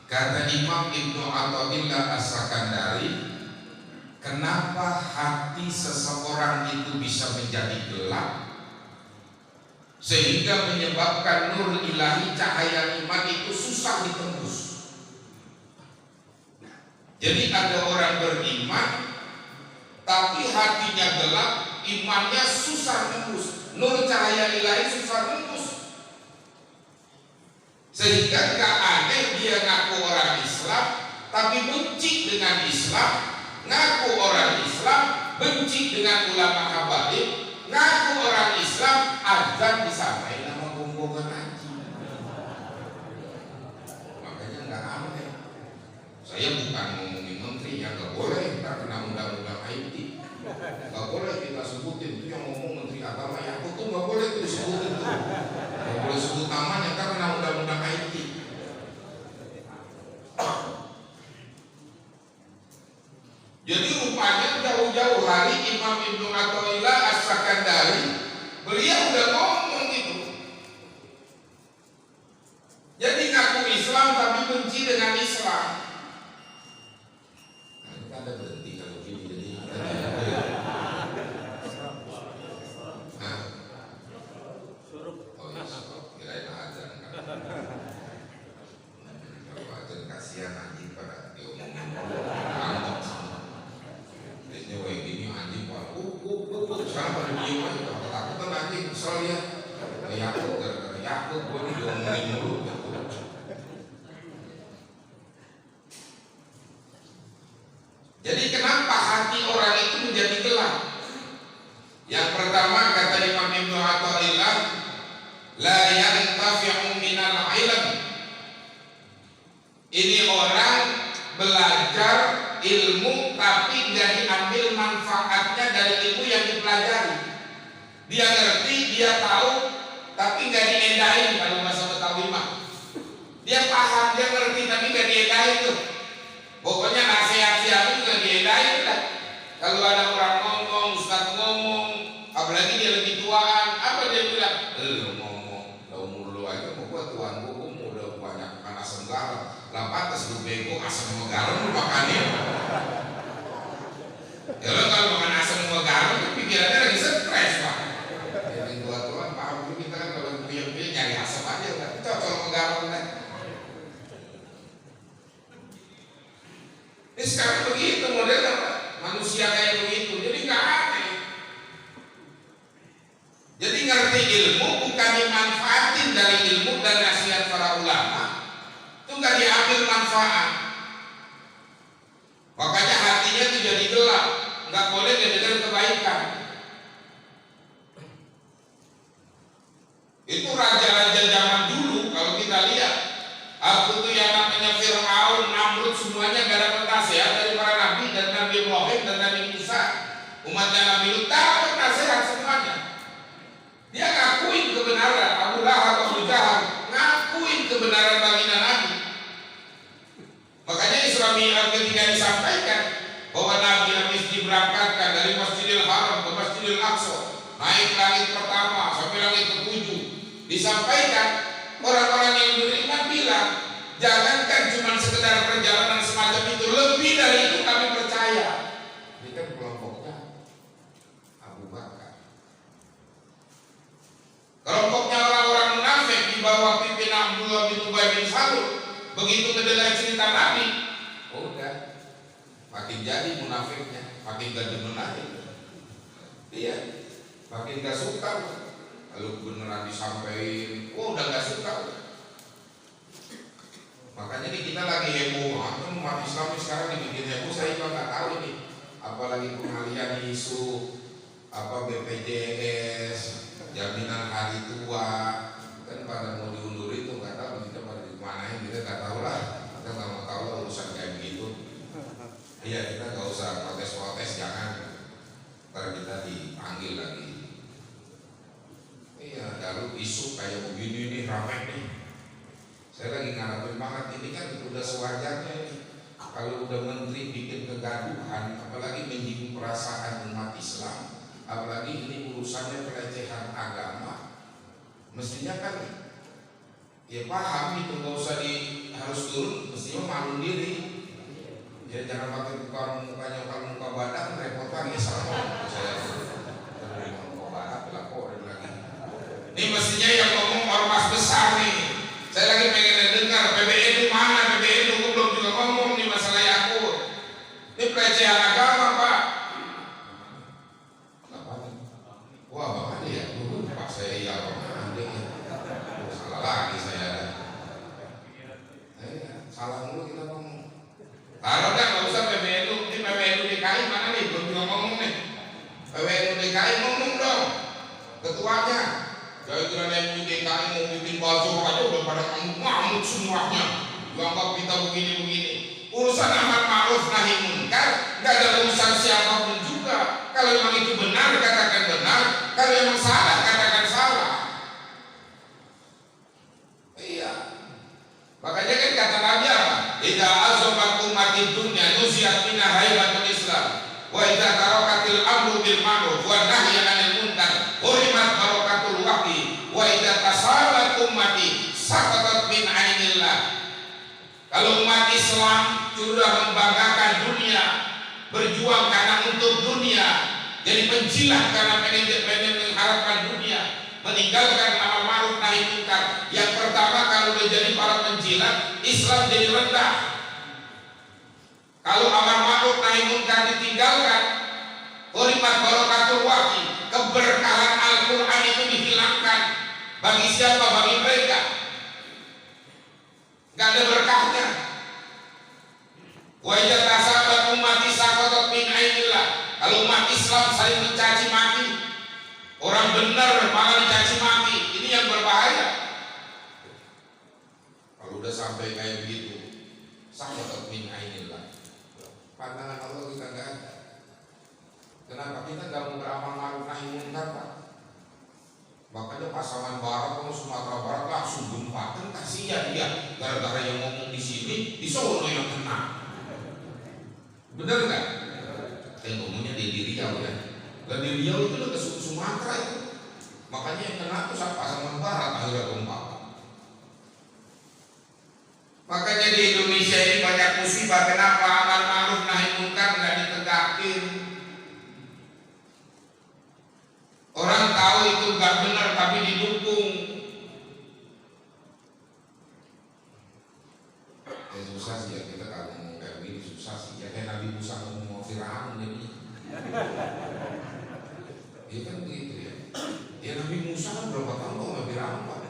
Kata Imam Ibnu Athaillah As-Sakandari, kenapa hati seseorang itu bisa menjadi gelap sehingga menyebabkan nur ilahi, cahaya iman itu susah ditembus. Jadi ada orang beriman tapi hatinya gelap, imannya susah nembus, nur cahaya ilahi susah nembus, sehingga gak aneh dia ngaku orang Islam tapi benci dengan Islam, ngaku orang Islam benci dengan ulama habaib, ngaku orang Islam azan disampaikan nama rombongan haji. Makanya nggak aneh. Saya bukan ngomongin menteri yang nggak boleh, nggak kena undang-undang IT, nggak boleh kita sebutin itu yang ngomong menteri agama ya, itu nggak boleh itu disebutin tuh, nggak boleh sebut namanya karena kena undang-undang IT. Jadi rupanya jauh-jauh hari Imam Ibnu Athaillah As-Sakandari beliau udah ngomong gitu. Jadi ngaku Islam tapi benci dengan Islam. Nah, kita ada berhenti kalau gini jadi. Nah. Oh iya, kirain azan kan. belajar ilmu tapi nggak diambil manfaatnya dari ilmu yang dipelajari. Dia ngerti, dia tahu, tapi nggak diendahin kalau bahasa Betawi mah. Dia paham, dia ngerti, tapi nggak diendahin tuh. Pokoknya nasihat siapa juga diendahin lah. Kalau ada orang ngomong, ustaz ngomong, apalagi dia lebih tuaan, apa dia bilang? Lu ngomong, umur lu aja mau gua tuan gua udah banyak makan asam garam. Lah pantas lu bego asam sama garam lu makannya. Ya lo kalau makan asam sama garam kan pikirannya lagi stres pak. Yang tua-tua paham dulu kita kan kalau puyeng-puyeng nyari asam aja udah cocok sama garam kan. Ini sekarang begitu modelnya pak. Manusia kayak begitu, jadi nggak aneh. Jadi ngerti ilmu bukan dimanfaatin dari ilmu dan nasihat para ulama, itu nggak diambil manfaat. Makanya hatinya itu jadi gelap, nggak boleh mendengar kebaikan. Itu raja-raja zaman dulu kalau kita lihat, aku tuh yang namanya Fir'aun, Namrud semuanya gak dapat nasihat dari para nabi dan Nabi Ibrahim dan Nabi Musa. Umatnya Nabi Lut dapat nasihat semuanya. Dia ngakuin kebenaran. Abu Lahab, Abu Jahal ngakuin kebenaran baginda Nabi. Makanya Isra Mi'raj ketika disampaikan bahwa Nabi habis diberangkatkan dari Masjidil Haram ke Masjidil Aqsa, naik langit pertama sampai langit ke-7, disampaikan orang-orang yang beriman bilang, jangankan cuma sekedar perjalanan semacam itu, lebih dari itu kami percaya. Ini kan kelompoknya Abu Bakar. Kelompoknya orang-orang munafik di bawah pimpinan Abdullah bin Ubay bin Salul, begitu mendengar cerita Nabi, udah makin jadi munafiknya, makin gak demen aja. Iya, makin gak suka. Kalau beneran disampaikan, udah gak suka. Makanya nih kita lagi heboh banget, umat Islam sekarang dibikin heboh. Saya juga nggak tahu ini, apalagi pengalihan isu apa BPJS, jaminan hari tua, kan pada mau diundur itu nggak tahu kita pada dimanain, kita nggak tahu lah. Kita nggak mau tahu lah urusan kayak begitu. Iya, kita nggak usah protes-protes, jangan. Ntar kita dipanggil lagi. Iya, lalu isu kayak begini nih ramai nih. Saya lagi ngarepin banget ini kan udah sewajarnya nih. Kalau udah menteri bikin kegaduhan, apalagi menyinggung perasaan umat Islam, apalagi ini urusannya pelecehan agama, mestinya kan ya paham itu, nggak usah harus turun, mestinya malu diri. Ya jangan pakai mukanya kalau muka badak repot lagi sama saya. Muka badak laporin lagi. Ini mestinya yang ngomong ormas besar nih. Saya lagi pengen dengar PBNU mana, PBNU belum juga ngomong nih masalah Yakult. Ini pelecehan agama Pak. Apa nih? Wah Bang Ade ya, Pak saya iya Bang Ade ya. Salah lagi saya. Salah mulu kita ngomong. Kalau nggak usah PBNU, ini PBNU DKI mana nih, belum juga ngomong nih. PBNU DKI ngomong dong, ketuanya. Jadi kira yang DKI mau bikin baju aja udah pada ngamuk semuanya. Dianggap kita begini-begini. Urusan amar ma'ruf nahi munkar nggak ada urusan siapapun juga. Kalau memang itu benar katakan benar, kalau memang salah katakan salah. Iya. Makanya kan kata Nabi apa? Idza azabat ummati dunya nuziat minha haibatul Islam. Wa idza tarakatil amru bil ma'ruf wa nahyi 'anil munkar urimat barakatul wahyi. Wa idza tasalat ummati saqatat min 'ainillah. Kalau umat Islam sudah membanggakan dunia, berjuang karena untuk dunia, jadi penjilat karena pengen mengharapkan dunia, meninggalkan amar ma'ruf nahi munkar. Yang pertama kalau udah jadi para penjilat, Islam jadi rendah. Kalau amar ma'ruf nahi munkar ditinggalkan, urimat barakatul wahyi, keberkahan Al-Quran itu dihilangkan. Bagi siapa? Bagi mereka. Gak ada berkahnya. Wa idza tasabat ummati saqatat min 'ainillah. Kalau umat Islam saling mencaci maki, orang benar malah dicaci maki, ini yang berbahaya. Kalau udah sampai kayak begitu, Sakhatat min ainillah. Pandangan Allah kita nggak ada. Kenapa kita nggak mau beramal ma'ruf nahi munkar, Pak? Makanya pasangan barat atau Sumatera Barat langsung gempa, kan kasihan dia gara-gara yang ngomong di sini di Solo yang kena. Bener nggak? Ngomongnya di Riau ya. Dan di Riau itu ke Sumatera itu. Makanya yang kena itu pasangan barat akhirnya gempa. Makanya di Indonesia ini banyak musibah. Kenapa amal ma'ruf nahi munkar nggak ditegakin? Orang tahu itu nggak benar tapi didukung. Ya susah sih ya kita kalau ngomong kayak begini, susah sih ya, kayak Nabi Musa ngomong Firaun jadi. Iya kan begitu ya. Ya Nabi Musa kan berapa tahun kok nggak Firaun, Pak?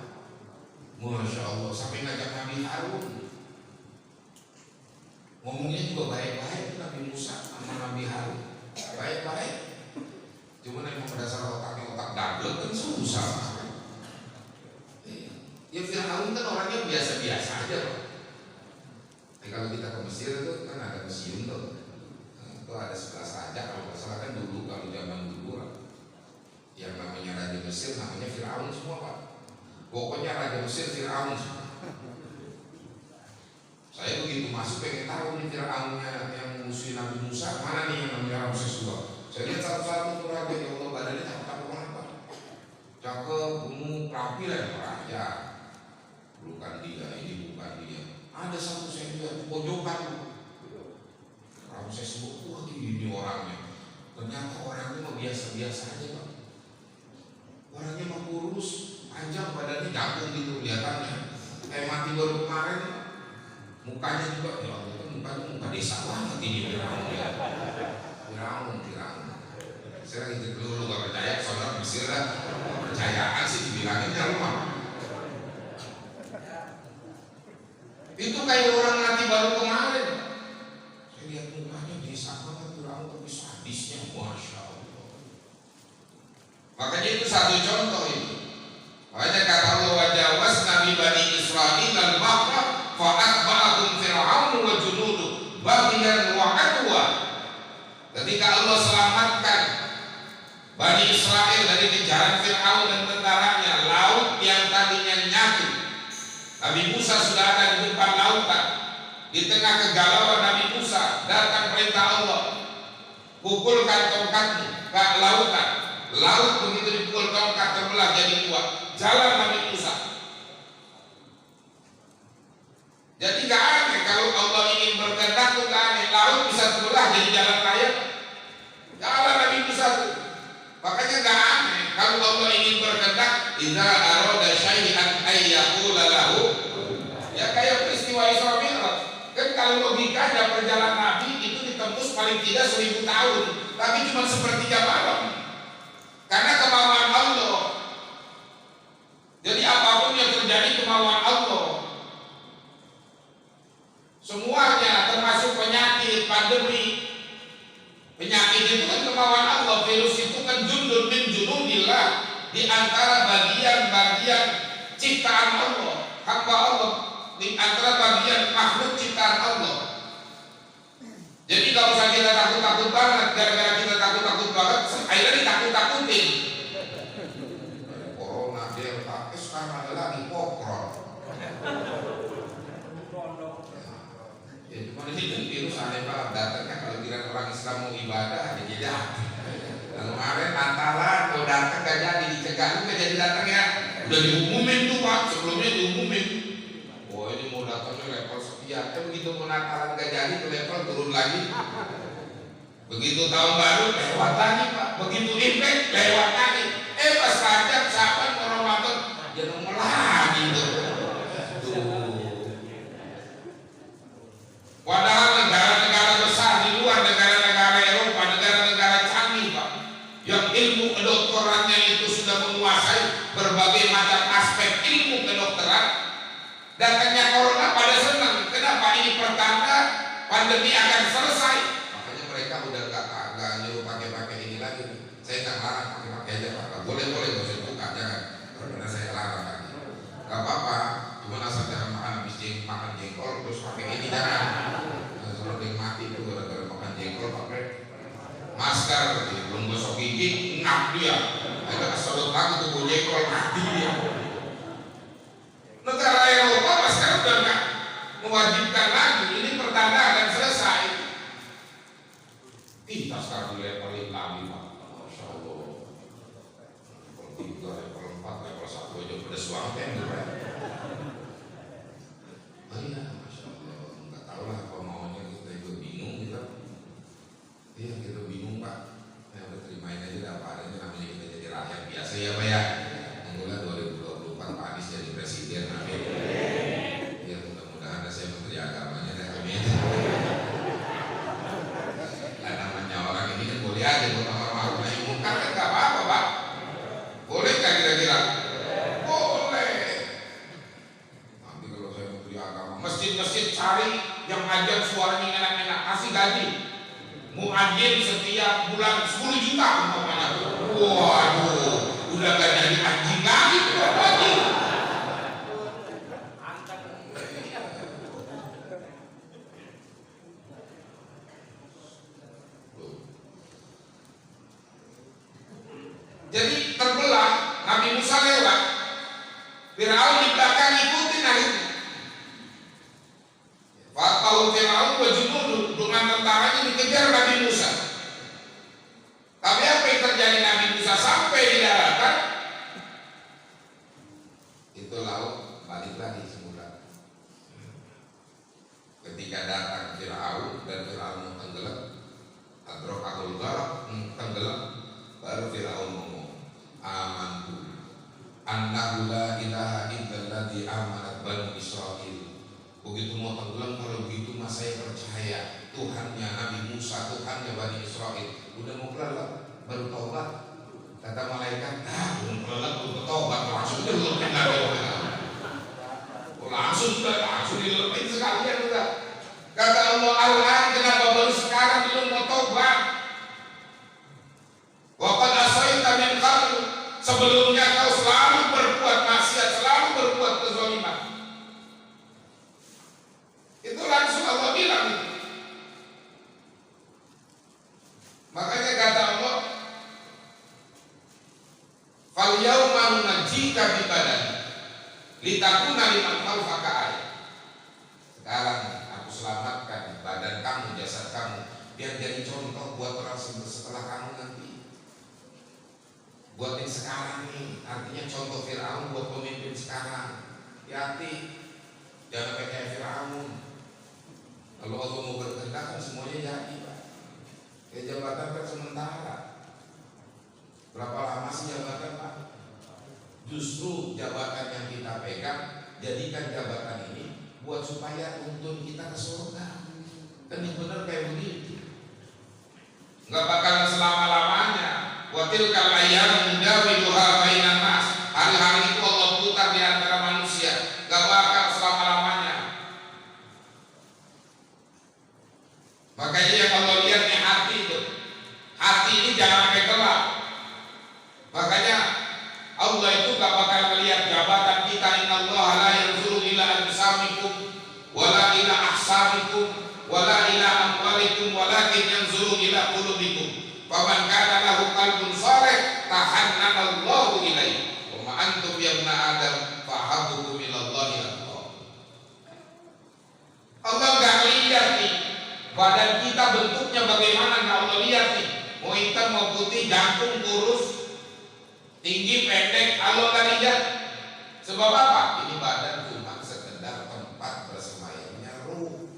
Masya Allah, sampai ngajak Nabi Harun. Ngomongnya juga baik-baik Nabi Musa sama Nabi Harun, baik-baik. Cuma yang berdasar otaknya otak double kan susah. Ya Firaun kan orangnya biasa-biasa aja, Pak. Kalau kita ke Mesir itu kan ada museum tuh. Itu ada 11 raja kalau nggak salah kan dulu, kalau zaman dulu yang namanya Raja Mesir namanya Firaun semua, Pak. Pokoknya Raja Mesir Firaun semua. Saya begitu masuk pengen tahu nih Firaunnya yang musuh Nabi Musa mana nih yang namanya Ramses II. Saya lihat satu-satu tuh raja, ya Allah badannya cakep-cakep banget, Pak. Cakep, gemuk, rapi lah ya raja. Bukan dia, ini bukan dia. Ada satu saya lihat pojokan. Ramses II, wah ini orangnya. Ternyata orangnya mah biasa-biasa aja, Pak. Orangnya mah kurus, panjang, badannya jagung gitu kelihatannya. Kayak mati baru kemarin. Mukanya juga, ya Allah kan mukanya muka desa banget ini Firaun ya. Firaun. Saya lagi dulu gak percaya, saudara Mesir lah. Percayaan sih dibilanginnya rumah. Itu kayak orang mati baru kemarin. Saya lihat mukanya desa banget Firaun, tapi sadisnya Masya Allah. Makanya itu satu contoh itu. Makanya kata Allah wajawas Nabi Bani Israil al-Bahra fa'atba'ahum Fir'aun wa junuduh baghyan wa adwa. Ketika Allah selamatkan Bani Israel dari kejaran Fir'aun dan tentaranya, laut yang tadinya nyatu, Nabi Musa sudah ada di depan lautan. Di tengah kegalauan Nabi Musa datang perintah Allah, pukulkan tongkatmu ke lautan. Laut begitu dipukul tongkat terbelah jadi dua. Jalan Nabi Musa. Jadi gak aneh kalau Allah ingin berkehendak tuh gak aneh. Laut bisa terbelah jadi jalan raya. Jalan Nabi Musa tuh. Makanya gak aneh kalau Allah ingin berkehendak, idza arada syai'an ayyaqula lahu. Ya kayak peristiwa Isra Mi'raj. Kan kalau logikanya perjalanan Nabi itu ditembus paling tidak 1000 tahun, tapi cuma sepertiga malam. Karena kemauan Allah. Jadi apapun yang terjadi kemauan Allah. Semuanya termasuk penyakit, pandemi. Penyakit itu kan kemauan Allah. Virus itu kan jundun min junudillah, di antara bagian-bagian ciptaan Allah, hamba Allah, di antara bagian makhluk ciptaan Allah. Jadi kalau usah kita takut-takut banget, gara-gara kita takut-takut banget, akhirnya ditakut-takutin. Corona, Delta, sekarang ada lagi Omikron. Ya cuma ini virus aneh banget, datangnya kalau kira orang Islam mau ibadah, jadi tidak. Kemarin Natalan, mau datang gak jadi, dicegah juga jadi datang ya. Udah diumumin tuh Pak, sebelumnya diumumin. Oh ini mau datangnya level sekian, begitu mau Natalan gak jadi, ke level turun lagi. Begitu tahun baru lewat lagi Pak, begitu Imlek lewat lagi. Pas Rajab, Syaban, Ramadan, ya nomor lagi tuh. Padahal negara-negara besar di luar, negara-negara Eropa, negara-negara canggih Pak, yang ilmu kedokterannya itu sudah menguasai berbagai macam aspek ilmu kedokteran, datangnya corona pada senang. Kenapa? Ini pertanda pandemi akan selesai. Makanya mereka udah gak nyuruh pakai ini lagi. Saya nggak larang pakai aja Pak. Boleh nggak usah buka, jangan. Karena saya larang lagi. Gak apa-apa. Cuma asal jangan makan habis makan jengkol terus pakai ini jangan. masker, belum gosok gigi, ngap dia. Ada kesedot lagi tuh gojekol mati dia. Negara Eropa masker udah nggak mewajibkan lagi, ini pertanda akan selesai. Kita sekarang dilevelin lagi Pak, Masya Allah. Level 3, level 4, level 1 aja pedes banget ya. Oh iya, Masya Allah, nggak tahu lah kalau maunya kita juga bingung gitu. Iya kita bingung Pak, ya udah terimain aja apa adanya, namanya kita jadi rakyat biasa ya Pak ya. Tunggulah 2024 Pak Anies jadi presiden, amin. Ya mudah-mudahan saya menteri agamanya dan amin. Nah namanya orang ini kan boleh aja buat orang-orang nahi munkar kan nggak apa-apa Pak. Boleh nggak kira-kira? Boleh. Nanti kalau saya menteri agama, masjid-masjid cari yang ngajar suaranya enak-enak, kasih gaji. Muadzin setiap bulan 10 juta umpamanya. Waduh, udah gak jadi anjing lagi tuh anjing. Jadi terbelah, Nabi Musa lewat, Firaun di belakang ikutin akhirnya. Fatau Firaun wajibun dengan tentaranya dikejar Nabi Musa. Tapi apa yang terjadi? Nabi Musa sampai di daratan, itu laut balik lagi semula. Ketika datang Firaun dan Firaun tenggelam, adrokahul gharq, tenggelam, baru Firaun ngomong, amantu annahu la ilaha illalladzi amanat banu Israil. Begitu mau tenggelam, kalau begitu mas saya percaya Tuhannya Nabi Musa, Tuhannya Bani Israel. Udah mau kelelep, baru taubat. Kata malaikat, belum kelelep, belum bertobat, langsung dilelepin lagi. Langsung dilelepin sekalian udah. Kata Allah, Allah kenapa baru sekarang belum mau taubat? Waqad asaita min qabl, sebelumnya kau selalu berbuat maksiat, selalu berbuat kezaliman. Itu langsung Allah bilang itu. Makanya kata Allah, fal yauma nunajjika bi badan litakuna liman khalfaka ayat. Sekarang aku selamatkan badan kamu, jasad kamu, biar jadi contoh buat orang setelah kamu nanti. Buat yang sekarang nih, artinya contoh Firaun buat pemimpin sekarang. Hati-hati, jangan kayak Firaun. Kalau Allah mau berkehendak kan semuanya jadi Pak. Ya jabatan kan sementara. Berapa lama sih jabatan Pak? Justru jabatan yang kita pegang, jadikan jabatan ini buat supaya tuntun kita ke surga. Kan yang benar kayak begitu. Nggak bakalan selama-lamanya. Wa tilkal ayyamu nudawiluha bainan nas. Hari-hari itu Allah putar di antara manusia. Nggak bakal selama-lamanya. Makanya yang Allah lihat nih hati itu. Hati ini jangan sampai gelap. Makanya Allah itu gak bakal melihat jabatan kita. Innallaha la yanzuru ila ajsamikum wala ila ahsamikum wala ila amwalikum walakin yanzuru ila qulubikum. Faman kana lahu qalbun salih tahannanallahu ilaihi. Wa ma antum ya ibna adam fahabbukum ilallahi atqa. Allah gak lihat nih badan kita bentuknya bagaimana, nggak Allah lihat nih. Mau hitam mau putih, jantung kurus, tinggi pendek, Allah nggak lihat. Sebab apa? Ini badan cuma sekedar tempat bersemayamnya ruh.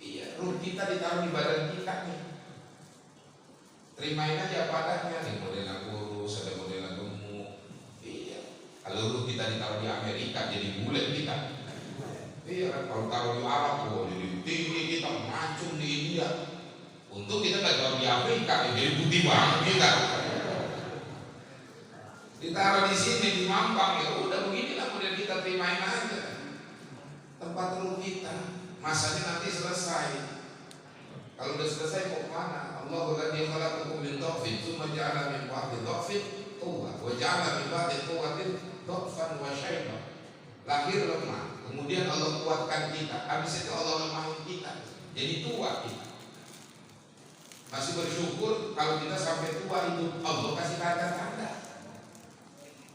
Iya, ruh kita ditaruh di badan kita nih. Terimain aja padanya nih, modelnya kurus, ada modelnya gemuk. Iya. Kalau ruh kita ditaruh di Amerika jadi bulat kita. Iya kan, kalau taruh di Arab, jadi tinggi kita, macung di India. Untuk kita nggak taruh di Afrika, jadi putih banget kita. Ditaruh di sini di Mampang, ya udah beginilah kemudian kita terimain aja. Tempat ruh kita, masanya nanti selesai. Kalau udah selesai mau kemana? Allahu ladzi khalaqakum min dhafin, tsumma ja'ala min ba'di dhafin quwwah, wa ja'ala min ba'di quwwatin dhafan wa syaiban. Lahir lemah, kemudian Allah kuatkan kita, habis itu Allah lemahin kita, jadi tua kita. Masih bersyukur kalau kita sampai tua hidup Allah kasih tanda-tanda.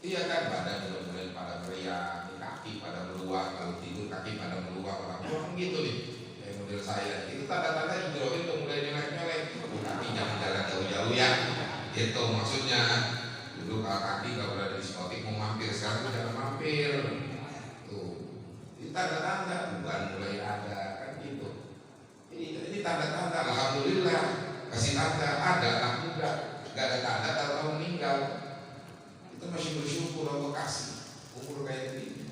Iya kan, badan mulai pada meriang, kaki pada meluak, kalau tidur kaki pada meluak, orang gitu nih. Kayak model saya, itu tanda-tanda Ibrahim udah mulai nyelek-nyelek. Kaki jangan jalan jauh-jauh ya. Itu maksudnya. Dulu kaki kalau berada di diskotik mau mampir, sekarang jangan mampir. Tuh, ini tanda-tanda bukan mulai ada kan gitu. Ini tanda-tanda. Alhamdulillah kasih tanda ada anak muda, nggak ada tanda tahu meninggal. Kita masih bersyukur Allah kasih umur kayak gini.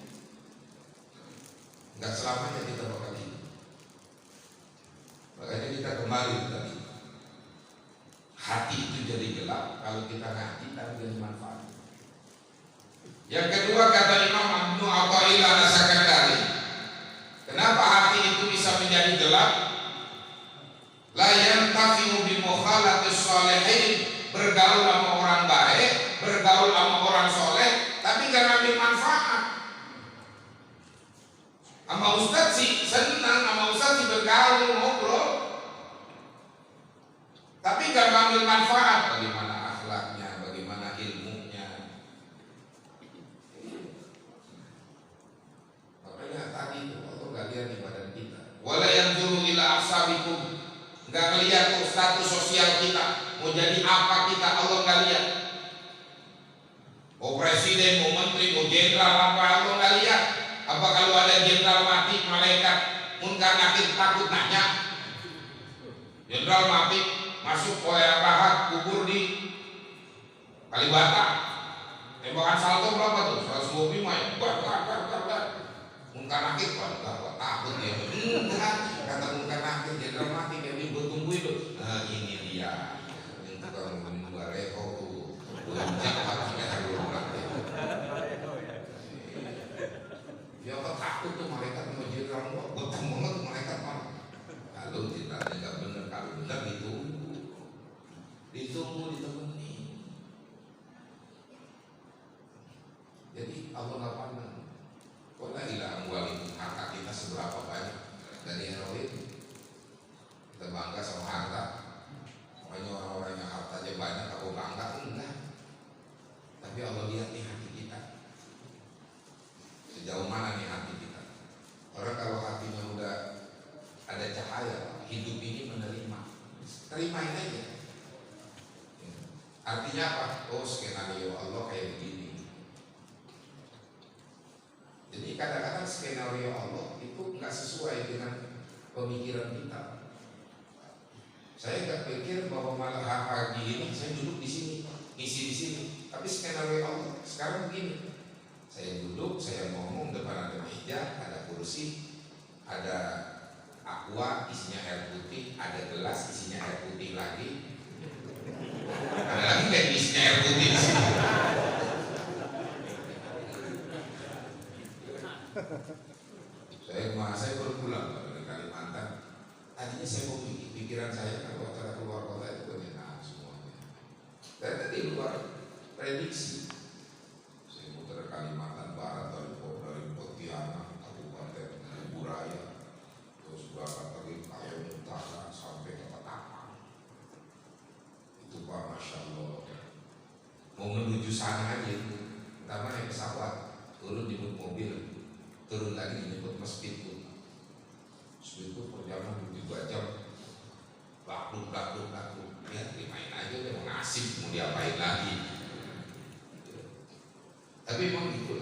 Nggak selamanya kita bakal hidup. Makanya kita kembali tadi. Hati itu jadi gelap kalau kita ngaji tapi jadi manfaat. Yang kedua kata Imam Ibnu Athaillah As-Sakandari, kenapa hati itu bisa menjadi gelap? La yantafi'u bi mukhalatis sholihin, bergaul sama orang baik, bergaul sama orang soleh, tapi gak ngambil manfaat. Sama ustaz sih senang, sama ustaz sih bergaul, ngobrol, tapi gak ngambil manfaat. Bagaimana akhlaknya, bagaimana ilmunya. Makanya tadi itu Allah gak lihat di badan kita. Wala yanzuru ila ahsabikum, gak ngelihat tuh status sosial kita, mau jadi apa kita, Allah gak lihat. Mau presiden, mau menteri, mau jenderal apa, Allah gak lihat. Apa kalau ada jenderal mati, malaikat munkar nakir takut nanya. Jenderal mati masuk oleh pahat kubur di Kalibata, tembakan salto berapa tuh? 125 ya? Munkar nakir pak, takut ya. Kata munkar nakir jenderal mati kayak ini gue tunggu itu. Nah ini dia yang tukang menjual reko tuh, buncak hatinya belum mati. Ya apa takut tuh malaikat mau jenderal mau, betul banget malaikat mau. Kalau jenderalnya nggak bener, kalau bener ditunggu ditemani. Jadi Allah nggak pandang. Wala ila amwalikum, harta kita seberapa banyak dari heroin. Kita bangga sama harta. Makanya orang-orang yang hartanya banyak aku bangga, enggak. Tapi Allah lihat nih hati kita. Sejauh mana nih hati kita. Orang kalau hatinya udah ada cahaya, hidup ini menerima. Terimain aja. Artinya apa? Oh skenario Allah kayak begini. Jadi kadang-kadang skenario Allah itu nggak sesuai dengan pemikiran kita. Saya nggak pikir bahwa malah pagi ini saya duduk di sini, isi di sini. Tapi skenario Allah sekarang begini. Saya duduk, saya ngomong, depan ada meja, ada kursi, ada aqua isinya air putih, ada gelas isinya air putih lagi. Ada lagi kayak isinya air putih di sini. Saya baru pulang dari Kalimantan. Tadinya saya mau pikiran saya kalau acara keluar kota itu enak semuanya. Dan tadi luar prediksi. Saya mau ke Kalimantan Barat dari Pontianak, Kabupaten Buraya, terus berangkat lagi Kalimantan Utara sampai ke Ketapang. Itu Pak, Masya Allah. Mau menuju sana aja itu, pertama naik pesawat, turun jemput mobil, turun lagi jemput speedboat. Speedboat perjalanan 2 jam, bakluk. Ya terimain aja, udah mau nasib, mau diapain lagi. Tapi memang gitu.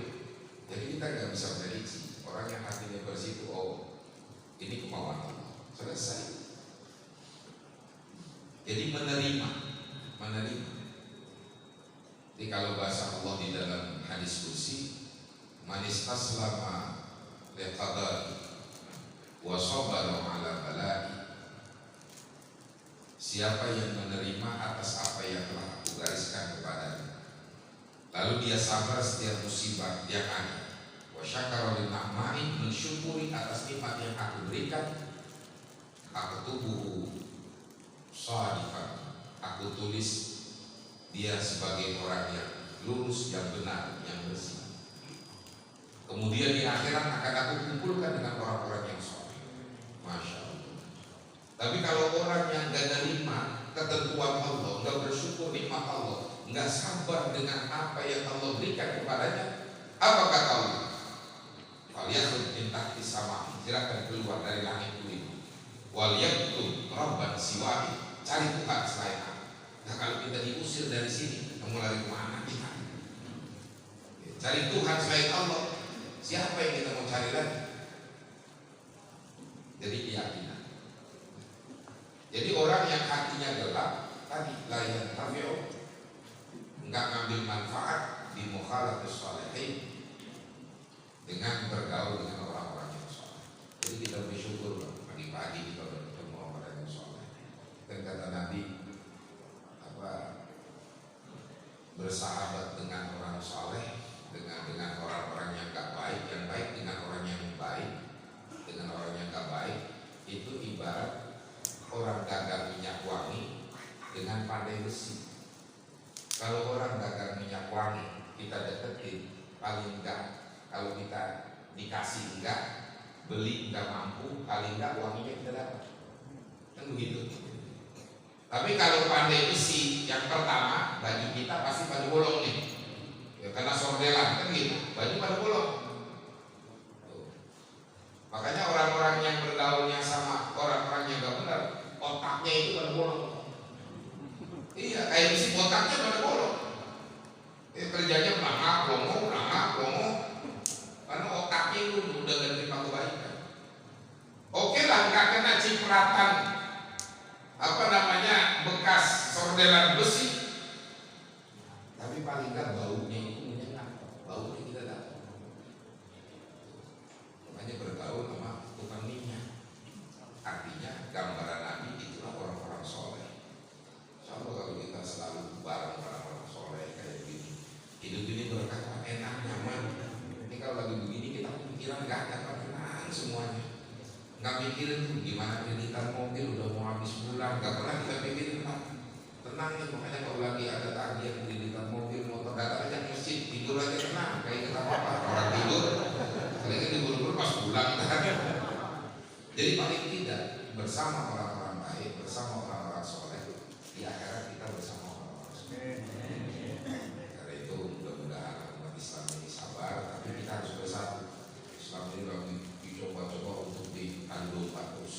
Jadi kita nggak bisa prediksi. Orang yang hatinya bersih itu, oh ini kemauan Allah, selesai. Jadi menerima. Jadi kalau bahasa Allah di dalam hadis kursi, manis aslama liqadari wa sabara ala bala'i. Siapa yang menerima atas apa yang telah aku gariskan kepadanya, lalu dia sabar setiap musibah yang ada, wa syakara li ni'mati, mensyukuri atas nikmat yang aku berikan, aku tubuh shadiqan, aku tulis dia sebagai orang yang lurus, yang benar, yang bersih. Kemudian di akhirat akan aku kumpulkan dengan orang-orang yang saleh. Masya Allah. Tapi kalau orang yang gak terima ketentuan Allah, nggak bersyukur nikmat Allah, nggak sabar dengan apa yang Allah berikan kepadanya, apa kata Allah? Falyakhruj min tahti sama, silakan keluar dari langit itu. Wal yaktub rabban siwahi, cari Tuhan selain aku. Nah kalau kita diusir dari sini, kamu lari kemana kita? Cari Tuhan selain Allah, siapa yang kita mau cari lagi? Jadi keyakinan. Jadi orang yang hatinya gelap tadi layan tafi'u, enggak ngambil manfaat di mukhalafatus shalihin, dengan bergaul dengan orang-orang yang saleh. Jadi kita bersyukur pagi-pagi kita bertemu orang yang saleh. Dan kata Nabi bersahabat dengan orang saleh, dengan orang-orang yang gak baik, yang baik dengan orang yang baik, dengan orang yang gak baik, itu ibarat orang dagang minyak wangi dengan pandai besi. Kalau orang dagang minyak wangi kita deketin, paling enggak kalau kita dikasih enggak, beli enggak mampu, paling enggak wanginya kita dapat. Kan begitu. Tapi kalau pandai besi, yang pertama baju kita pasti pada bolong nih, ya, karena sordelan kan gitu, baju pada bolong. Makanya orang-orang yang bergaulnya sama orang-orang yang gak benar, otaknya itu pada bolong. Iya, kayak besi otaknya pada bolong. Kerjanya melangak, longo, karena otaknya itu udah gak terima kebaikan. Oke lah, nggak kena cipratan bekas sordelan besi, tapi paling nggak baunya itu menyengat, baunya kita dapat. Makanya bergaul sama tukang minyak, artinya gambaran Nabi itulah orang-orang soleh. Sama kalau kita selalu bareng orang-orang soleh kayak gini, hidup ini berkah, enak, nyaman. Ini kalau lagi begini kita pikiran nggak ada, tenang semuanya. Nggak mikirin tuh gimana kreditan mobil udah mau habis bulan, nggak pernah kita pikirin tenang ya. Makanya kalau lagi ada tagihan kreditan mobil, motor, datang aja ke masjid, tidur aja tenang, kayak kita apa orang tidur, paling kan diburu-buru pas pulang kan. Jadi paling tidak bersama orang-orang baik, bersama orang-orang soleh, di akhirat kita bersama orang-orang soleh. Karena itu mudah-mudahan umat Islam ini sabar, tapi kita harus bersatu. Islam ini lagi dicoba-coba untuk diadu terus,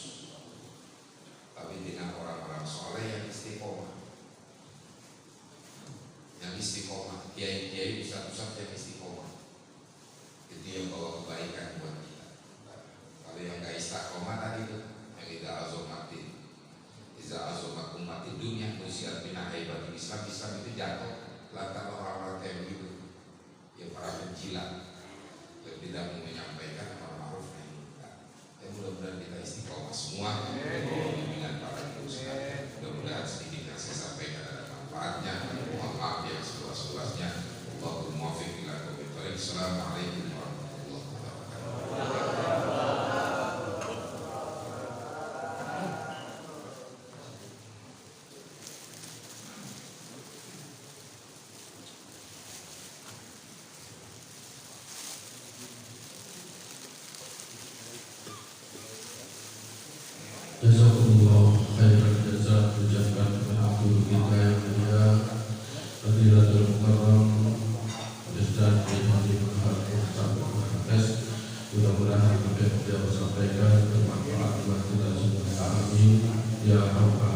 tapi dengan orang-orang soleh yang istiqomah, kiai-kiai ustaz-ustaz yang istiqomah, itu yang bawa kebaikan buat kita. Kalau yang gak istiqomah tadi itu, yang tidak azomat umat dunia, usiat binakai bagi Islam itu jatuh lantaran orang-orang kayak begitu, yang para penjilat yang tidak mau menyampaikan amar-ma'ruf nahi munkar. Mudah-mudahan kita istiqomah semua dengan para ustaz. Mudah-mudahan sedikit yang saya sampaikan ada manfaatnya. Mohon maaf yang seluas-luasnya. Wallahul muwaffiq ila aqwamit thoriq. Assalamualaikum warahmatullahi wabarakatuh. Jazakumullah khairan jazaa, ucapkan kepada guru kita yang mulia Fadilatul Mukarram Ustaz Haji Muhammad Muhammad. Mudah-mudahan apa yang beliau sampaikan bermanfaat buat kita semua. Amin ya rabbal